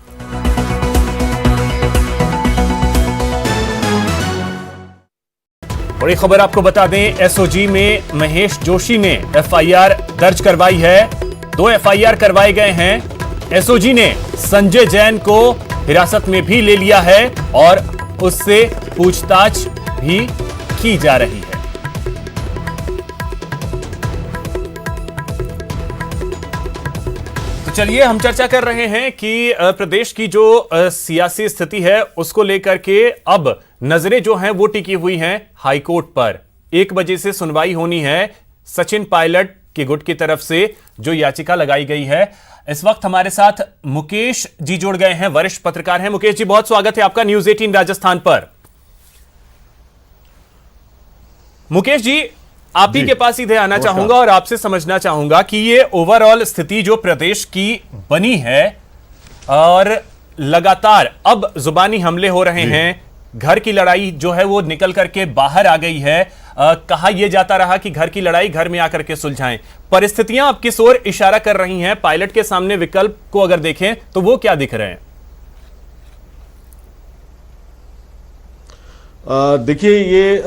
S1: बड़ी खबर आपको बता दें, एसओजी में महेश जोशी ने एफआईआर दर्ज करवाई है। 2 एफआईआर करवाए गए हैं। एसओजी ने संजय जैन को हिरासत में भी ले लिया है और उससे पूछताछ भी की जा रही है। तो चलिए हम चर्चा कर रहे हैं कि प्रदेश की जो सियासी स्थिति है उसको लेकर के अब नजरें जो हैं वो टिकी हुई हैं हाईकोर्ट पर। 1 बजे से सुनवाई होनी है सचिन पायलट के गुट की तरफ से जो याचिका लगाई गई है। इस वक्त हमारे साथ मुकेश जी जुड़ गए हैं, वरिष्ठ पत्रकार हैं। मुकेश जी, बहुत स्वागत है आपका न्यूज 18 राजस्थान पर। मुकेश जी, आप ही के पास सीधे आना चाहूंगा और आपसे समझना चाहूंगा कि ये ओवरऑल स्थिति जो प्रदेश की बनी है और लगातार अब जुबानी हमले हो रहे हैं, घर की लड़ाई जो है वो निकल करके बाहर आ गई है। कहा यह जाता रहा कि घर की लड़ाई घर में आकर के सुलझाएं। परिस्थितियां अब किस ओर इशारा कर रही हैं? पायलट के सामने विकल्प को अगर देखें तो वो क्या दिख रहे हैं?
S13: देखिए, ये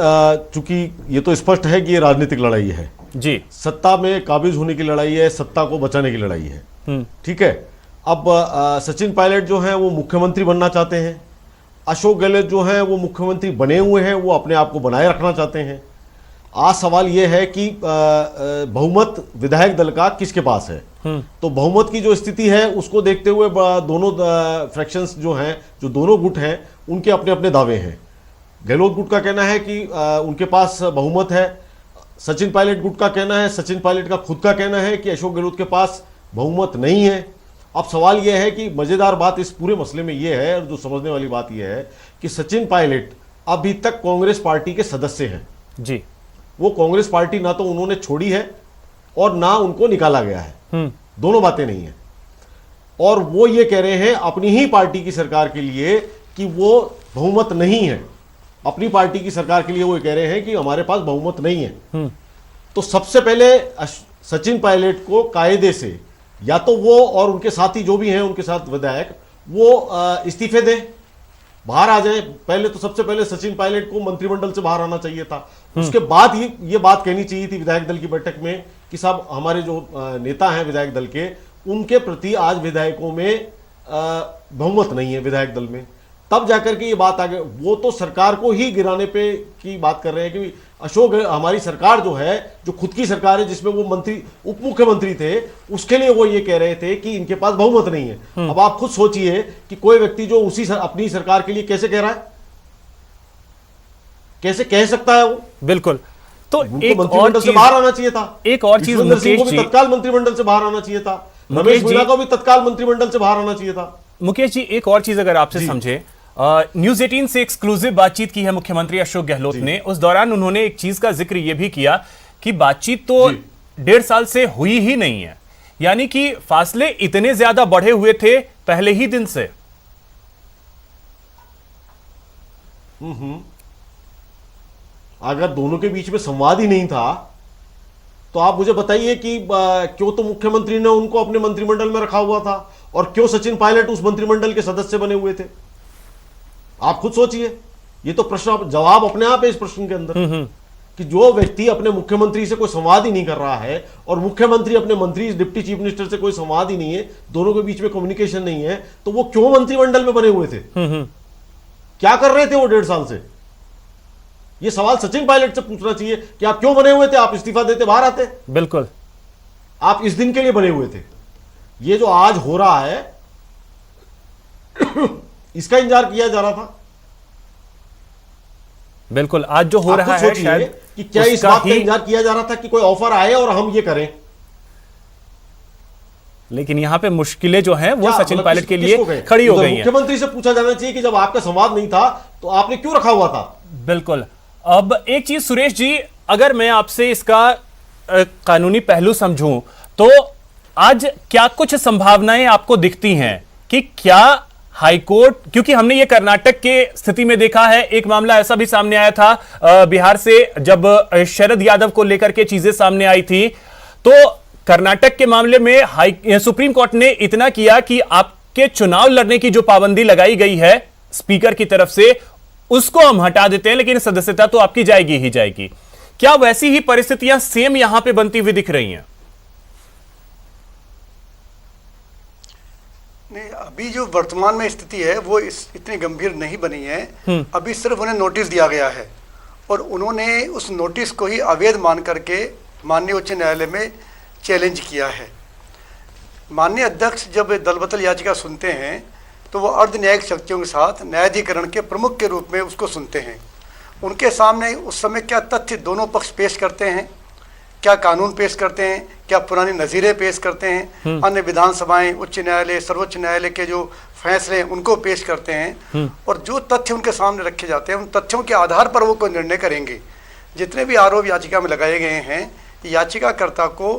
S13: चूंकि ये तो स्पष्ट है कि ये राजनीतिक लड़ाई है
S1: जी।
S13: सत्ता में काबिज होने की लड़ाई है, सत्ता को बचाने की लड़ाई है। ठीक है। अब सचिन पायलट जो है वो मुख्यमंत्री बनना चाहते हैं। अशोक गहलोत जो है वो मुख्यमंत्री बने हुए हैं, वो अपने आप को बनाए रखना चाहते हैं। आज सवाल ये है कि बहुमत विधायक दल का किसके पास है। तो बहुमत की जो स्थिति है उसको देखते हुए दोनों फ्रैक्शंस जो हैं, जो दोनों गुट हैं, उनके अपने अपने दावे हैं। गहलोत गुट का कहना है कि उनके पास बहुमत है। सचिन पायलट गुट का कहना है, सचिन पायलट का खुद का कहना है कि अशोक गहलोत के पास बहुमत नहीं है। अब सवाल यह है कि मजेदार बात इस पूरे मसले में यह है, और जो समझने वाली बात यह है कि सचिन पायलट अभी तक कांग्रेस पार्टी के सदस्य हैं
S1: जी।
S13: वो कांग्रेस पार्टी ना तो उन्होंने छोड़ी है और ना उनको निकाला गया है। दोनों बातें नहीं है। और वो ये कह रहे हैं अपनी ही पार्टी की सरकार के लिए कि वो बहुमत नहीं है। अपनी पार्टी की सरकार के लिए वो कह रहे हैं कि हमारे पास बहुमत नहीं है। तो सबसे पहले सचिन पायलट को कायदे से या तो वो और उनके साथी जो भी हैं उनके साथ विधायक वो इस्तीफे दें, बाहर आ जाएं। पहले तो सबसे पहले सचिन पायलट को मंत्रिमंडल से बाहर आना चाहिए था। उसके बाद ही ये बात कहनी चाहिए थी विधायक दल की बैठक में कि साहब हमारे जो नेता हैं विधायक दल के, उनके प्रति आज विधायकों में बहुमत नहीं है विधायक दल में। तब जाकर के ये बात आ गई। वो तो सरकार को ही गिराने पे की बात कर रहे हैं कि अशोक हमारी सरकार जो है, जो खुद की सरकार है जिसमें वो मंत्री उप मुख्यमंत्री थे, उसके लिए वो ये कह रहे थे कि इनके पास बहुमत नहीं है। अब आप खुद सोचिए कि कोई व्यक्ति जो अपनी सरकार के लिए कैसे कह रहा है, कैसे कह सकता है वो?
S1: बिल्कुल। तो एक
S13: मंत्रिमंडल से बाहर आना चाहिए था।
S1: एक और चीज मुकेश
S13: को भी तत्काल मंत्रिमंडल से बाहर आना चाहिए था। रमेश मीणा को भी तत्काल मंत्रिमंडल से बाहर आना चाहिए था।
S1: मुकेश जी, एक और चीज अगर आपसे समझे, न्यूज 18 से एक्सक्लूसिव बातचीत की है मुख्यमंत्री अशोक गहलोत ने। उस दौरान उन्होंने एक चीज का जिक्र यह भी किया कि बातचीत तो 1.5 साल से हुई ही नहीं है, यानी कि फासले इतने ज्यादा बढ़े हुए थे पहले ही दिन से।
S13: अगर दोनों के बीच में संवाद ही नहीं था तो आप मुझे बताइए कि क्यों तो मुख्यमंत्री ने उनको अपने मंत्रिमंडल में रखा हुआ था और क्यों सचिन पायलट उस मंत्रिमंडल के सदस्य बने हुए थे। आप खुद सोचिए। ये तो प्रश्न जवाब अपने आप है इस प्रश्न के अंदर कि जो व्यक्ति अपने मुख्यमंत्री से कोई संवाद ही नहीं कर रहा है और मुख्यमंत्री अपने मंत्री डिप्टी चीफ मिनिस्टर से कोई संवाद ही नहीं है, दोनों के बीच में कम्युनिकेशन नहीं है, तो वो क्यों मंत्रिमंडल में बने हुए थे? क्या कर रहे थे वो 1.5 साल से? ये सवाल सचिन पायलट से पूछना चाहिए कि आप क्यों बने हुए थे? आप इस्तीफा देते बाहर आते।
S1: बिल्कुल।
S13: आप इस दिन के लिए बने हुए थे। ये जो आज हो रहा है इसका इंतजार किया जा रहा था।
S1: बिल्कुल। आज जो हो रहा है शायद
S13: कि क्या इस बात का इंतजार किया जा रहा था कि कोई ऑफर आए और हम ये करें।
S1: लेकिन यहां पे मुश्किलें जो हैं वो सचिन पायलट के लिए खड़ी हो गई हैं।
S13: मुख्यमंत्री से पूछा जाना चाहिए कि जब आपका संवाद नहीं था तो आपने क्यों रखा हुआ था?
S1: बिल्कुल। अब एक चीज सुरेश जी, अगर मैं आपसे इसका कानूनी पहलू समझूं तो आज क्या कुछ संभावनाएं आपको दिखती हैं कि क्या हाईकोर्ट, क्योंकि हमने ये कर्नाटक के स्थिति में देखा है, एक मामला ऐसा भी सामने आया था बिहार से जब शरद यादव को लेकर के चीजें सामने आई थी, तो कर्नाटक के मामले में सुप्रीम कोर्ट ने इतना किया कि आपके चुनाव लड़ने की जो पाबंदी लगाई गई है स्पीकर की तरफ से, उसको हम हटा देते हैं, लेकिन सदस्यता तो आपकी जाएगी ही जाएगी। क्या वैसी ही परिस्थितियां सेम यहां पे बनती हुई दिख रही हैं?
S10: नहीं, अभी जो वर्तमान में स्थिति है वो इतनी गंभीर नहीं बनी है। अभी सिर्फ उन्हें नोटिस दिया गया है और उन्होंने उस नोटिस को ही अवैध मान करके माननीय उच्च न्यायालय में चैलेंज किया है। माननीय अध्यक्ष जब दलबदल याचिका सुनते हैं तो वो अर्ध न्यायिक शक्तियों के साथ न्यायाधिकरण के प्रमुख के रूप में उसको सुनते हैं। उनके सामने उस समय क्या तथ्य दोनों पक्ष पेश करते हैं, क्या कानून पेश करते हैं, क्या पुरानी नज़ीरें पेश करते हैं, अन्य विधानसभाएं, उच्च न्यायालय, सर्वोच्च न्यायालय के जो फैसले हैं उनको पेश करते हैं और जो तथ्य उनके सामने रखे जाते हैं उन तथ्यों के आधार पर वो कोई निर्णय करेंगे। जितने भी आरोप याचिका में लगाए गए हैं, याचिकाकर्ता को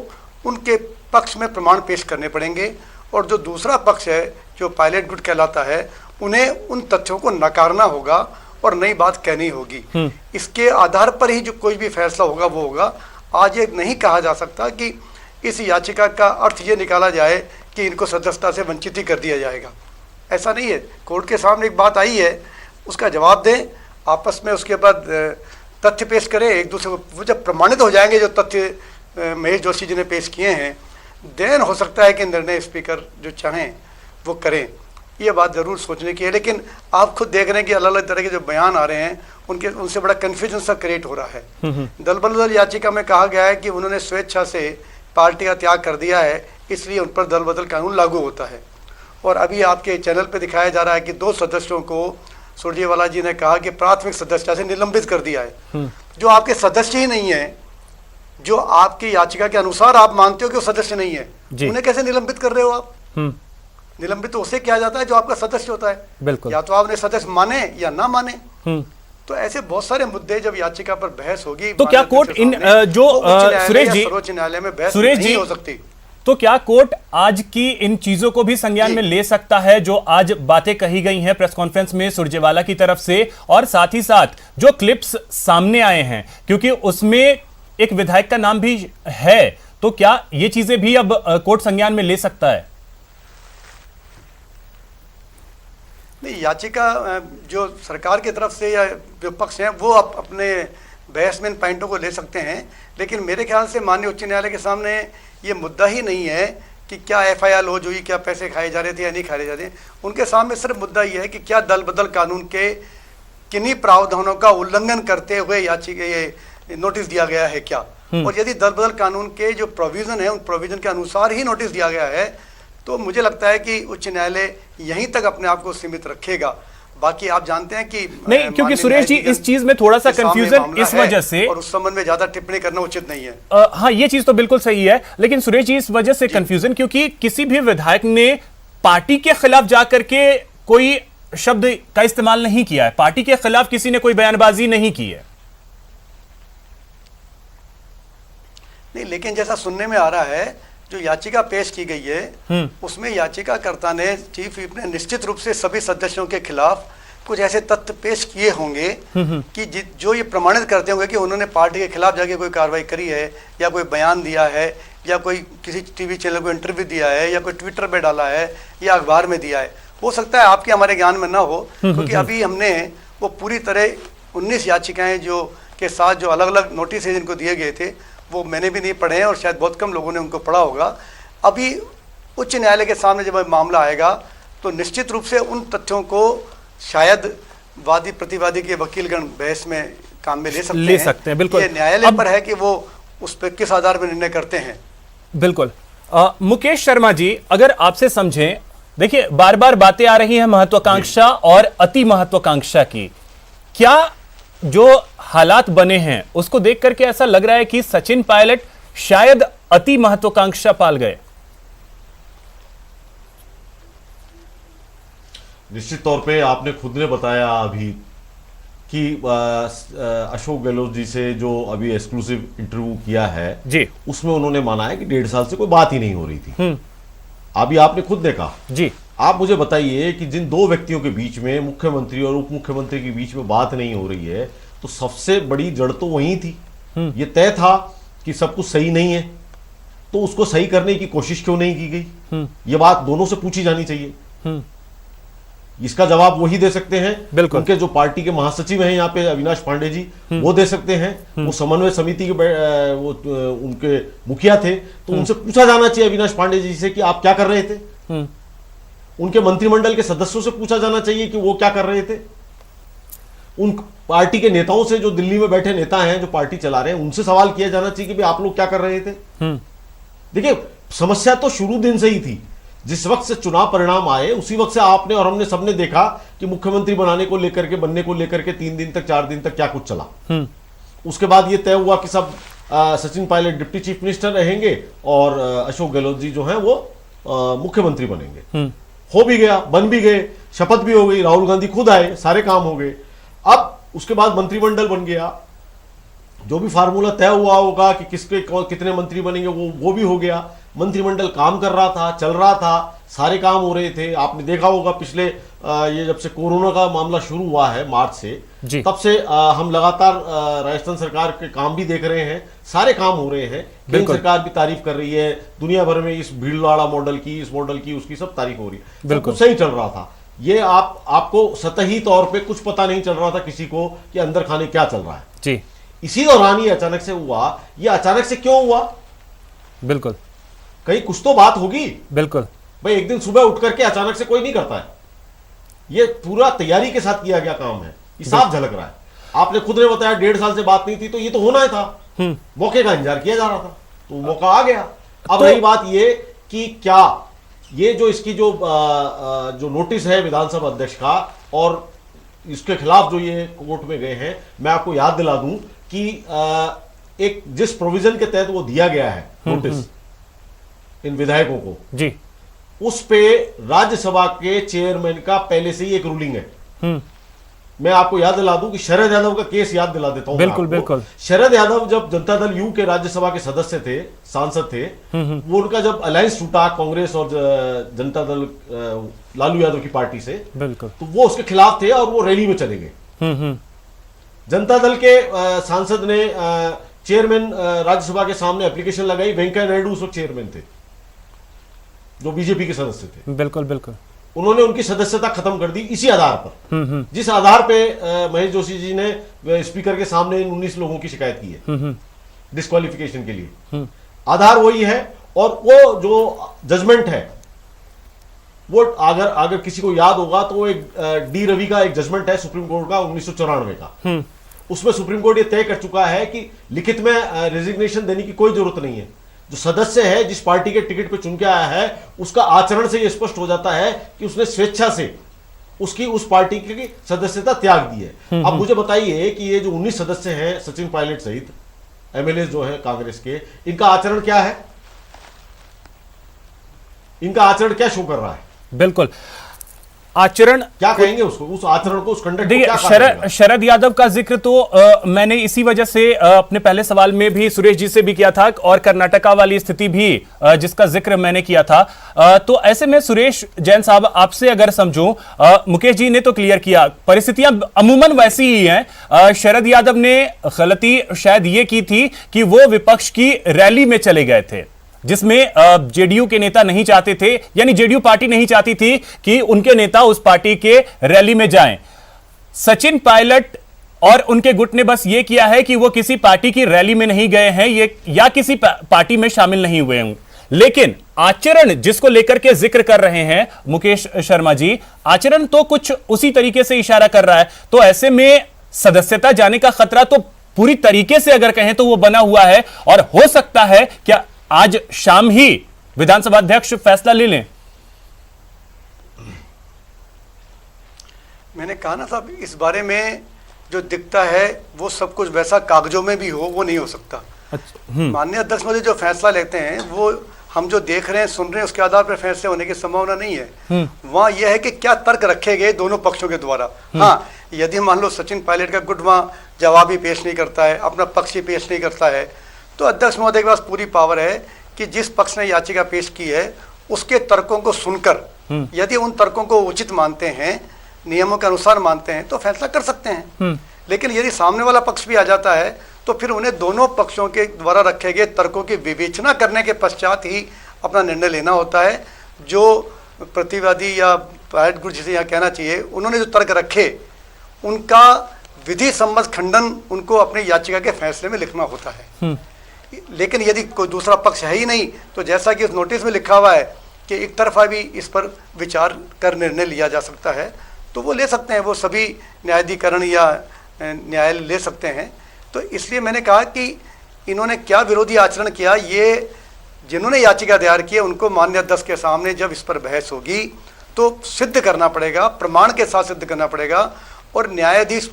S10: उनके पक्ष में प्रमाण पेश करने पड़ेंगे और जो दूसरा पक्ष है जो पायलट गुट कहलाता है उन्हें उन तथ्यों को नकारना होगा और नई बात कहनी होगी। इसके आधार पर ही जो कोई भी फैसला होगा वो होगा। आज ये नहीं कहा जा सकता कि इस याचिका का अर्थ ये निकाला जाए कि इनको सदस्यता से वंचित ही कर दिया जाएगा। ऐसा नहीं है। कोर्ट के सामने एक बात आई है, उसका जवाब दें, आपस में उसके बाद तथ्य पेश करें एक दूसरे को। वो जब प्रमाणित हो जाएंगे जो तथ्य महेश जोशी जी ने पेश किए हैं, देन हो सकता है कि निर्णय स्पीकर जो चाहें वो करें। ये बात ज़रूर सोचने की है। लेकिन आप खुद देख रहे हैं कि अलग अलग तरह के जो बयान आ रहे हैं उनसे बड़ा कन्फ्यूजन सा क्रिएट हो रहा है। दल याचिका में कहा गया है कि उन्होंने स्वेच्छा से पार्टी का त्याग कर दिया है, इसलिए उन पर दल बदल कानून लागू होता है। और अभी आपके चैनल पे दिखाया जा रहा है कि 2 सदस्यों को सुरजेवाला जी ने कहा कि प्राथमिक सदस्यता से निलंबित कर दिया है, जो आपके सदस्य ही नहीं है, जो आपकी याचिका के अनुसार आप मानते हो कि वो सदस्य नहीं है, उन्हें कैसे निलंबित कर रहे हो आप? निलंबित तो उसे किया जाता है जो आपका सदस्य होता है।
S1: बिल्कुल।
S10: या तो आपने सदस्य माने या ना माने। तो ऐसे बहुत सारे मुद्दे जब याचिका पर बहस होगी
S1: तो क्या कोर्ट इन जो सुरेश जी,
S10: सर्वोच्च न्यायालय में बहस
S1: नहीं
S10: हो सकती?
S1: तो क्या कोर्ट आज की इन चीजों को भी संज्ञान में ले सकता है जो आज बातें कही गई हैं प्रेस कॉन्फ्रेंस में सुरजेवाला की तरफ से, और साथ ही साथ जो क्लिप्स सामने आए हैं, क्योंकि उसमें एक विधायक का नाम भी है, तो क्या ये चीजें भी अब कोर्ट संज्ञान में ले सकता है?
S10: नहीं, याचिका जो सरकार की तरफ से या विपक्ष हैं वो अपने बहस में इन पॉइंटों को ले सकते हैं, लेकिन मेरे ख्याल से माननीय उच्च न्यायालय के सामने ये मुद्दा ही नहीं है कि क्या FIR लॉन्च हुई, क्या पैसे खाए जा रहे थे या नहीं खाए जा रहे थे। उनके सामने सिर्फ मुद्दा ये है कि क्या दल बदल कानून के किन्हीं प्रावधानों का उल्लंघन करते हुए याचिका ये नोटिस दिया गया है क्या, और यदि दल बदल कानून के जो प्रोविजन है उन प्रोविजन के अनुसार ही नोटिस दिया गया है तो मुझे लगता है कि उच्च न्यायालय यहीं तक अपने आप को सीमित रखेगा। बाकी आप जानते हैं कि
S1: नहीं, क्योंकि सुरेश जी इस चीज में थोड़ा सा कंफ्यूजन इस वजह से,
S10: और उस संबंध में ज्यादा टिप्पणी करना उचित नहीं है।
S1: हाँ, ये चीज तो बिल्कुल सही है, लेकिन सुरेश जी इस वजह से कंफ्यूजन क्योंकि किसी भी विधायक ने पार्टी के खिलाफ जाकर के कोई शब्द का इस्तेमाल नहीं किया है, पार्टी के खिलाफ किसी ने कोई बयानबाजी नहीं की है।
S10: नहीं, लेकिन जैसा सुनने में आ रहा है जो याचिका पेश की गई है उसमें याचिकाकर्ता ने, चीफ व्हिप ने निश्चित रूप से सभी सदस्यों के खिलाफ कुछ ऐसे तथ्य पेश किए होंगे कि जो ये प्रमाणित करते होंगे कि उन्होंने पार्टी के खिलाफ जाके कोई कार्रवाई करी है या कोई बयान दिया है या कोई किसी टीवी चैनल को इंटरव्यू दिया है या कोई ट्विटर पे डाला है या अखबार में दिया है। हो सकता है आपके हमारे ज्ञान में ना हो, क्योंकि अभी हमने वो पूरी तरह 19 याचिकाएं जो के साथ जो अलग अलग नोटिस जिनको दिए गए थे वो मैंने भी नहीं पढ़े हैं और शायद बहुत कम लोगों ने उनको पढ़ा होगा। अभी उच्च न्यायालय के सामने जब मामला आएगा तो निश्चित रूप से उन तथ्यों को शायद वादी प्रतिवादी के वकीलगण बहस में काम में ले सकते हैं।
S1: बिल्कुल,
S10: ये न्यायालय पर है कि वो उस पर किस आधार पर निर्णय करते हैं।
S1: बिल्कुल। मुकेश शर्मा जी, अगर आपसे समझें, देखिए बार बार बातें आ रही हैं महत्वाकांक्षा और अति महत्वाकांक्षा की, क्या जो हालात बने हैं उसको देख करके ऐसा लग रहा है कि सचिन पायलट शायद अति महत्वाकांक्षा पाल गए?
S13: निश्चित तौर पे आपने खुद ने बताया अभी कि अशोक गहलोत जी से जो अभी एक्सक्लूसिव इंटरव्यू किया है
S1: जी,
S13: उसमें उन्होंने माना है कि 1.5 साल से कोई बात ही नहीं हो रही थी। अभी आपने खुद ने कहा
S1: जी।
S13: आप मुझे बताइए कि जिन 2 व्यक्तियों के बीच में, मुख्यमंत्री और उप मुख्यमंत्री के बीच में बात नहीं हो रही है, तो सबसे बड़ी जड़ तो वही थी। ये तय था कि सब कुछ सही नहीं है, तो उसको सही करने की कोशिश क्यों नहीं की गई? ये बात दोनों से पूछी जानी चाहिए। इसका जवाब वही दे सकते हैं।
S1: बिल्कुल।
S13: उनके जो पार्टी के महासचिव हैं यहाँ पे अविनाश पांडे जी, वो दे सकते हैं। वो समन्वय समिति के वो उनके मुखिया थे, तो उनसे पूछा जाना चाहिए अविनाश पांडे जी से कि आप क्या कर रहे थे। उनके मंत्रिमंडल के सदस्यों से पूछा जाना चाहिए कि वो क्या कर रहे थे। उन पार्टी के नेताओं से, जो दिल्ली में बैठे नेता हैं जो पार्टी चला रहे हैं, उनसे सवाल किया जाना चाहिए कि भाई आप लोग क्या कर रहे थे। देखिए, समस्या तो शुरू दिन से ही थी। जिस वक्त से चुनाव परिणाम आए उसी वक्त से आपने और हमने सबने देखा कि मुख्यमंत्री बनने को लेकर के 3 दिन तक 4 दिन तक क्या कुछ चला। उसके बाद ये तय हुआ कि सब Sachin Pilot deputy chief minister रहेंगे और अशोक गहलोत जी जो हैं वो मुख्यमंत्री बनेंगे। हो भी गया, बन भी गए, शपथ भी हो गई, राहुल गांधी खुद आए, सारे काम हो गए। अब उसके बाद मंत्रिमंडल बन गया, जो भी फार्मूला तय हुआ होगा कि किसके कितने मंत्री बनेंगे वो भी हो गया। मंत्रिमंडल काम कर रहा था, चल रहा था, सारे काम हो रहे थे। आपने देखा होगा पिछले ये जब से कोरोना का मामला शुरू हुआ है मार्च से, तब से हम लगातार राजस्थान सरकार के काम भी देख रहे हैं, सारे काम हो रहे हैं। केंद्र सरकार भी तारीफ कर रही है, दुनिया भर में इस भीलवाड़ा मॉडल की, इस मॉडल की, उसकी सब तारीफ हो रही है। बिल्कुल सही चल रहा था। ये आपको सतही तौर पे कुछ पता नहीं चल रहा था किसी को कि अंदर खाने क्या चल रहा है
S1: जी।
S13: इसी दौरान ये अचानक से हुआ। ये अचानक से क्यों हुआ?
S1: बिल्कुल,
S13: कहीं कुछ तो बात होगी।
S1: बिल्कुल
S13: भाई, एक दिन सुबह उठ करके अचानक से कोई नहीं करता है। ये पूरा तैयारी के साथ किया गया काम है, ये साफ झलक रहा है। आपने खुद ने बताया 1.5 साल से बात नहीं थी, तो ये तो होना ही था। मौके का इंतजार किया जा रहा था, तो मौका आ गया। अब रही बात ये कि क्या ये जो इसकी जो नोटिस है विधानसभा अध्यक्ष का और इसके खिलाफ जो ये कोर्ट में गए हैं, मैं आपको याद दिला दूं कि एक जिस प्रोविजन के तहत वो दिया गया है नोटिस इन विधायकों को
S1: जी,
S13: उस पे राज्यसभा के चेयरमैन का पहले से ही एक रूलिंग है। मैं आपको याद दिला दूं कि शरद यादव का केस याद दिला देता हूं।
S1: बिल्कुल बिल्कुल।
S13: शरद यादव जब जनता दल यू के राज्यसभा के सदस्य थे, सांसद थे, वो उनका जब अलायंस टूटा कांग्रेस और जनता दल लालू यादव की पार्टी से,
S1: बिल्कुल,
S13: तो वो उसके खिलाफ थे और वो रैली में चले गए। जनता दल के सांसद ने चेयरमैन राज्यसभा के सामने एप्लीकेशन लगाई। वेंकैया नायडू उस वक्त चेयरमैन थे, जो बीजेपी के सदस्य थे।
S1: बिल्कुल बिल्कुल।
S13: उन्होंने उनकी सदस्यता खत्म कर दी इसी आधार पर, जिस आधार पे महेश जोशी जी ने स्पीकर के सामने इन 19 लोगों की शिकायत की है डिस्क्वालिफिकेशन के लिए। आधार वही है। और वो जो जजमेंट है वो अगर किसी को याद होगा तो वो एक डी रवि का एक जजमेंट है सुप्रीम कोर्ट का 1994 का। उसमें सुप्रीम कोर्ट ये तय कर चुका है कि लिखित में रेजिग्नेशन देने की कोई जरूरत नहीं है। जो सदस्य है, जिस पार्टी के टिकट पे चुन के आया है, उसका आचरण से यह स्पष्ट हो जाता है कि उसने स्वेच्छा से उसकी उस पार्टी की सदस्यता त्याग दी है। अब मुझे बताइए कि ये जो 19 सदस्य हैं सचिन पायलट सहित एमएलए जो हैं कांग्रेस के, इनका आचरण क्या है? इनका आचरण क्या शो कर रहा है?
S1: बिल्कुल, आचरण
S13: क्या कहेंगे उसको, उस आचरण को, उस कंडक्ट को क्या
S1: देखिए, शरद यादव का जिक्र तो मैंने इसी वजह से अपने पहले सवाल में भी सुरेश जी से भी किया था, और कर्नाटका वाली स्थिति भी जिसका जिक्र मैंने किया था। तो ऐसे में सुरेश जैन साहब आपसे अगर समझूं, मुकेश जी ने तो क्लियर किया, परिस्थितियां अमूमन वैसी ही हैं। शरद यादव ने गलती शायद ये की थी कि वो विपक्ष की रैली में चले गए थे, जिसमें जेडीयू के नेता नहीं चाहते थे, यानी जेडीयू पार्टी नहीं चाहती थी कि उनके नेता उस पार्टी के रैली में जाएं। सचिन पायलट और उनके गुट ने बस ये किया है कि वो किसी पार्टी की रैली में नहीं गए हैं ये, या किसी पार्टी में शामिल नहीं हुए हैं। लेकिन आचरण जिसको लेकर के जिक्र कर रहे हैं मुकेश शर्मा जी, आचरण तो कुछ उसी तरीके से इशारा कर रहा है। तो ऐसे में सदस्यता जाने का खतरा तो पूरी तरीके से अगर कहें तो वो बना हुआ है, और हो सकता है क्या आज शाम ही विधानसभा अध्यक्ष फैसला ले लें?
S10: मैंने कहा ना साहब, इस बारे में जो दिखता है वो सब कुछ वैसा कागजों में भी हो, वो नहीं हो सकता। माननीय अध्यक्ष महोदय जो फैसला लेते हैं वो हम जो देख रहे हैं, सुन रहे हैं, उसके आधार पर फैसले होने की संभावना नहीं है। वहाँ यह है कि क्या तर्क रखे गए दोनों पक्षों के द्वारा। हाँ, यदि मान लो सचिन पायलट का गुट वहाँ जवाब ही पेश नहीं करता है, अपना पक्ष ही पेश नहीं करता है, तो अध्यक्ष महोदय के पास पूरी पावर है कि जिस पक्ष ने याचिका पेश की है उसके तर्कों को सुनकर यदि उन तर्कों को उचित मानते हैं, नियमों के अनुसार मानते हैं, तो फैसला कर सकते हैं। लेकिन यदि सामने वाला पक्ष भी आ जाता है तो फिर उन्हें दोनों पक्षों के द्वारा रखे गए तर्कों की विवेचना करने के पश्चात ही अपना निर्णय लेना होता है। जो प्रतिवादी या पायलट गुट जिसे यहाँ कहना चाहिए, उन्होंने जो तर्क रखे उनका विधि सम्मत खंडन उनको अपनी याचिका के फैसले में लिखना होता है। लेकिन यदि कोई दूसरा पक्ष है ही नहीं, तो जैसा कि उस नोटिस में लिखा हुआ है कि एक तरफा भी इस पर विचार कर निर्णय लिया जा सकता है, तो वो ले सकते हैं, वो सभी न्यायाधिकरण या न्यायालय ले सकते हैं। तो इसलिए मैंने कहा कि इन्होंने क्या विरोधी आचरण किया, ये जिन्होंने याचिका दायर की है उनको माननीय अध्यक्ष के सामने जब इस पर बहस होगी तो सिद्ध करना पड़ेगा, प्रमाण के साथ सिद्ध करना पड़ेगा, और न्यायाधीश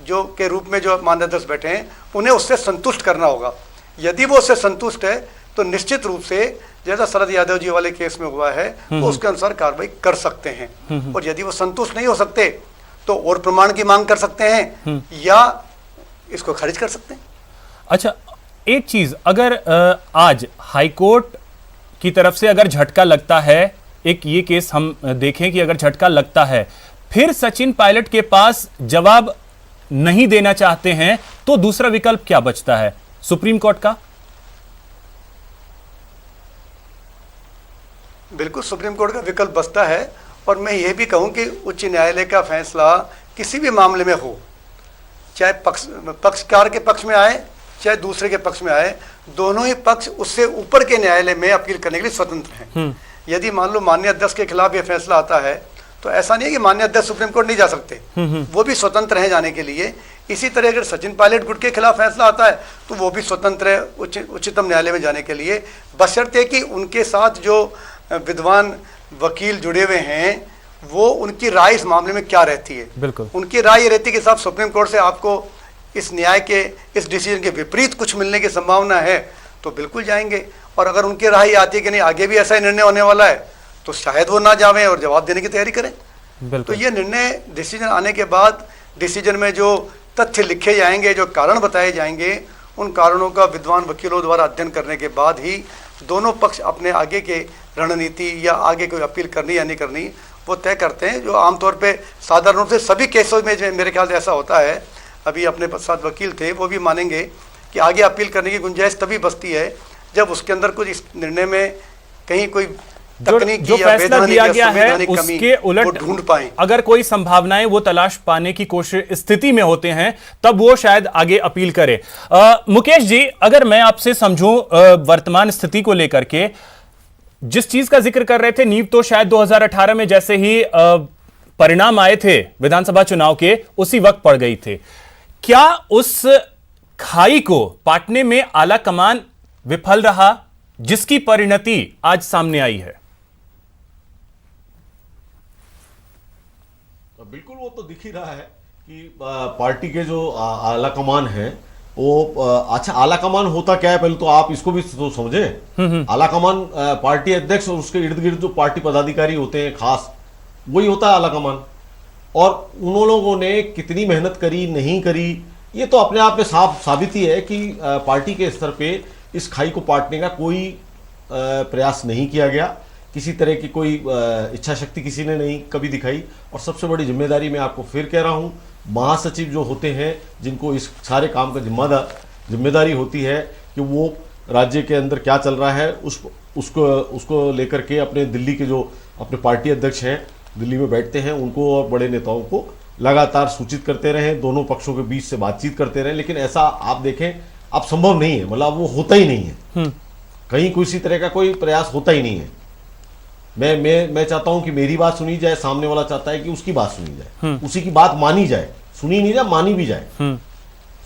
S10: जो के रूप में जो माननीय अध्यक्ष बैठे हैं उन्हें उससे संतुष्ट करना होगा। यदि वो उससे संतुष्ट है तो निश्चित रूप से जैसा शरद यादव जी वाले केस में हुआ है वो उसके अनुसार कार्रवाई कर सकते हैं। और यदि वो संतुष्ट नहीं हो सकते तो और प्रमाण की मांग कर सकते हैं या इसको खारिज कर सकते हैं।
S1: अच्छा, एक चीज, अगर आज हाईकोर्ट की तरफ से अगर झटका लगता है, एक ये केस हम देखें कि अगर झटका लगता है, फिर सचिन पायलट के पास जवाब नहीं देना चाहते हैं, तो दूसरा विकल्प क्या बचता है सुप्रीम कोर्ट का?
S10: बिल्कुल सुप्रीम कोर्ट का विकल्प बचता है, और मैं ये भी कहूं कि उच्च न्यायालय का फैसला किसी भी मामले में हो, चाहे पक्षकार के पक्ष में आए चाहे दूसरे के पक्ष में आए, दोनों ही पक्ष उससे ऊपर के न्यायालय में अपील करने के लिए स्वतंत्र हैं। यदि मान लो माननीय अध्यक्ष के खिलाफ यह फैसला आता है तो ऐसा नहीं है कि माननीय अध्यक्ष सुप्रीम कोर्ट नहीं जा सकते, वो भी स्वतंत्र हैं जाने के लिए। इसी तरह अगर सचिन पायलट गुट के खिलाफ फैसला आता है तो वो भी स्वतंत्र है उच्चतम न्यायालय में जाने के लिए, बशर्ते कि उनके साथ जो विद्वान वकील जुड़े हुए हैं वो उनकी राय इस मामले में क्या रहती है।
S1: बिल्कुल,
S10: उनकी राय ये रहती है कि साहब सुप्रीम कोर्ट से आपको इस न्याय के इस डिसीजन के विपरीत कुछ मिलने की संभावना है तो बिल्कुल जाएंगे, और अगर उनकी राय आती है कि नहीं आगे भी ऐसा ही निर्णय होने वाला है तो शायद वो ना जावें और जवाब देने की तैयारी करें। तो ये निर्णय डिसीजन आने के बाद डिसीजन में जो तथ्य लिखे जाएंगे, जो कारण बताए जाएंगे, उन कारणों का विद्वान वकीलों द्वारा अध्ययन करने के बाद ही दोनों पक्ष अपने आगे के रणनीति या आगे कोई अपील करनी या नहीं करनी वो तय करते हैं। जो आमतौर पे साधारण रूप से सभी केसों में मेरे ख्याल से ऐसा होता है, अभी अपने साथ वकील थे वो भी मानेंगे कि आगे अपील करने की गुंजाइश तभी बचती है जब उसके अंदर कुछ इस निर्णय में कहीं कोई
S1: जो फैसला दिया गया है उसके उलट ढूंढ पाए, अगर कोई संभावनाएं वो तलाश पाने की कोशिश स्थिति में होते हैं तब वो शायद आगे अपील करे। मुकेश जी, अगर मैं आपसे समझूं वर्तमान स्थिति को लेकर के, जिस चीज का जिक्र कर रहे थे, नींव तो शायद 2018 में जैसे ही परिणाम आए थे विधानसभा चुनाव के उसी वक्त पड़ गई थे। क्या उस खाई को पाटने में आला कमान विफल रहा जिसकी परिणति आज सामने आई है?
S13: बिल्कुल, वो तो दिख ही रहा है कि पार्टी के जो आला कमान है वो अच्छा, आला कमान होता क्या है पहले तो आप इसको भी तो समझे। आला कमान पार्टी अध्यक्ष और उसके इर्द गिर्द जो पार्टी पदाधिकारी होते हैं खास, वही होता है आला कमान। और उन लोगों ने कितनी मेहनत करी नहीं करी ये तो अपने आप में साफ साबित ही है कि पार्टी के स्तर पे इस खाई को पाटने का कोई प्रयास नहीं किया गया, किसी तरह की कोई इच्छा शक्ति किसी ने नहीं कभी दिखाई। और सबसे बड़ी जिम्मेदारी मैं आपको फिर कह रहा हूं, महासचिव जो होते हैं जिनको इस सारे काम का जिम्मेदारी होती है कि वो राज्य के अंदर क्या चल रहा है उसको लेकर के अपने दिल्ली के जो अपने पार्टी अध्यक्ष हैं दिल्ली में बैठते हैं उनको और बड़े नेताओं को लगातार सूचित करते रहें, दोनों पक्षों के बीच से बातचीत करते रहें। लेकिन ऐसा आप देखें अब संभव नहीं है, मतलब वो होता ही नहीं है, कहीं किसी तरह का कोई प्रयास होता ही नहीं है। मैं चाहता हूं कि मेरी बात सुनी जाए, सामने वाला चाहता है कि उसकी बात सुनी जाए, उसी की बात मानी जाए, सुनी नहीं जाए मानी भी जाए।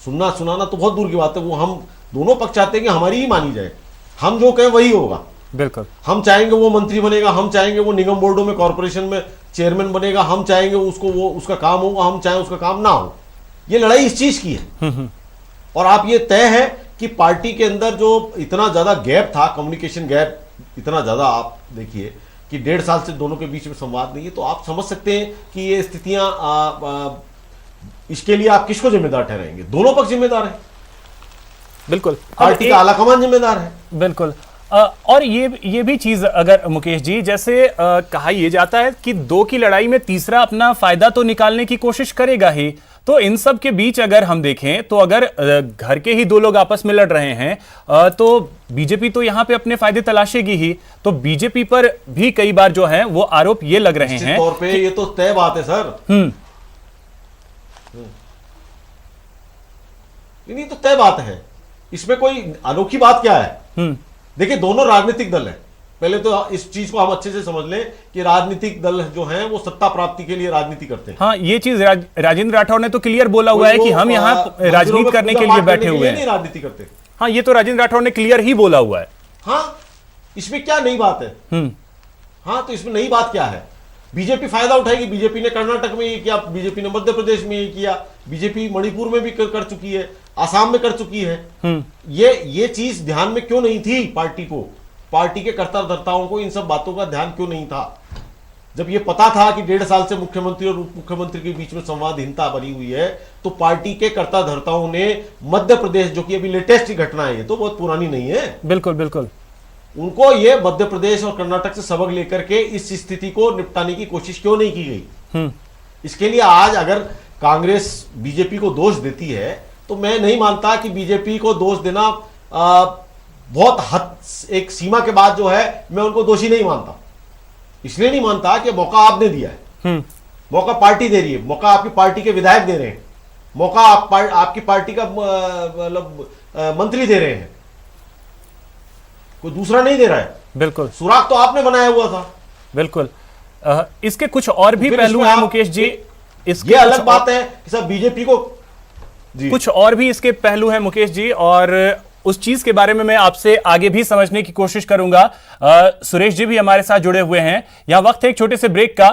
S13: सुनना सुनाना तो बहुत दूर की बात है, वो हम दोनों पक्ष चाहते हैं कि हमारी ही मानी जाए, हम जो कहें वही होगा।
S1: बिल्कुल,
S13: हम चाहेंगे वो मंत्री बनेगा, हम चाहेंगे वो निगम बोर्डों में कॉर्पोरेशन में चेयरमैन बनेगा, हम चाहेंगे उसको वो उसका काम होगा, हम चाहें उसका काम ना हो। ये लड़ाई इस चीज की है। और आप ये तय है कि पार्टी के अंदर जो इतना ज्यादा गैप था, कम्युनिकेशन गैप इतना ज्यादा, आप देखिए कि 1.5 साल से दोनों के बीच में संवाद नहीं है, तो आप समझ सकते हैं कि ये स्थितियां इसके लिए आप किसको जिम्मेदार ठहराएंगे? दोनों पक्ष जिम्मेदार है,
S1: बिल्कुल,
S13: पार्टी का आलाकमान जिम्मेदार है।
S1: बिल्कुल। और ये भी चीज अगर मुकेश जी, जैसे कहा यह जाता है कि 2 की लड़ाई में तीसरा अपना फायदा तो निकालने की कोशिश करेगा ही, तो इन सब के बीच अगर हम देखें तो अगर घर के ही दो लोग आपस में लड़ रहे हैं तो बीजेपी तो यहां पे अपने फायदे तलाशेगी ही। तो बीजेपी पर भी कई बार जो है वो आरोप ये लग रहे हैं
S13: तौर पे ये तो तय बात है सर। नहीं तो तय बात है, इसमें कोई अनोखी बात क्या है। देखिए दोनों राजनीतिक दल है, पहले तो इस चीज को हम अच्छे से समझ लें कि राजनीतिक दल जो हैं वो सत्ता प्राप्ति के लिए राजनीति करते हैं।
S1: हाँ, ये चीज राजेंद्र राठौर ने तो क्लियर बोला हुआ है कि हम यहाँ राजनीति करने के लिए बैठे हुए हैं।
S13: नहीं राजनीति करते।
S1: हाँ, ये तो राजेंद्र राठौर ने क्लियर ही बोला हुआ है।
S13: हाँ, इसमें क्या नई बात है। हाँ, तो इसमें नई बात क्या है। बीजेपी फायदा उठाएगी। बीजेपी ने कर्नाटक में ये किया, बीजेपी ने मध्य प्रदेश में ये किया, बीजेपी मणिपुर में भी कर चुकी है, आसाम में कर चुकी है। ये चीज ध्यान में क्यों नहीं थी पार्टी को, पार्टी के कर्ताधर्ताओं को इन सब बातों का ध्यान क्यों नहीं था। जब ये पता था कि 1.5 साल से मुख्यमंत्री और उप मुख्यमंत्री के बीच में संवादहीनता बनी हुई है, तो पार्टी के कर्ताधर्ताओं ने मध्य प्रदेश, जो कि अभी लेटेस्ट घटना है, ये तो बहुत पुरानी नहीं है,
S1: बिल्कुल बिल्कुल,
S13: उनको ये मध्य प्रदेश और कर्नाटक से सबक लेकर के इस स्थिति को निपटाने की कोशिश क्यों नहीं की गई। इसके लिए आज अगर कांग्रेस बीजेपी को दोष देती है तो मैं नहीं मानता कि बीजेपी को दोष देना बहुत हद, एक सीमा के बाद जो है मैं उनको दोषी नहीं मानता। इसलिए नहीं मानता कि मौका आपने दिया है, मौका पार्टी दे रही है, मौका आपकी पार्टी के विधायक दे रहे हैं, मौका आपकी पार्टी का मतलब मंत्री दे रहे हैं, कोई दूसरा नहीं दे रहा है।
S1: बिल्कुल,
S13: सुराग तो आपने बनाया हुआ था।
S1: बिल्कुल। इसके कुछ और भी पहलू हैं मुकेश जी।
S13: ये अलग बात है कि सब बीजेपी को
S1: कुछ और भी इसके पहलू हैं मुकेश जी, और उस चीज के बारे में मैं आपसे आगे भी समझने की कोशिश करूंगा। सुरेश जी भी हमारे साथ जुड़े हुए हैं। यहां वक्त है एक छोटे से ब्रेक का।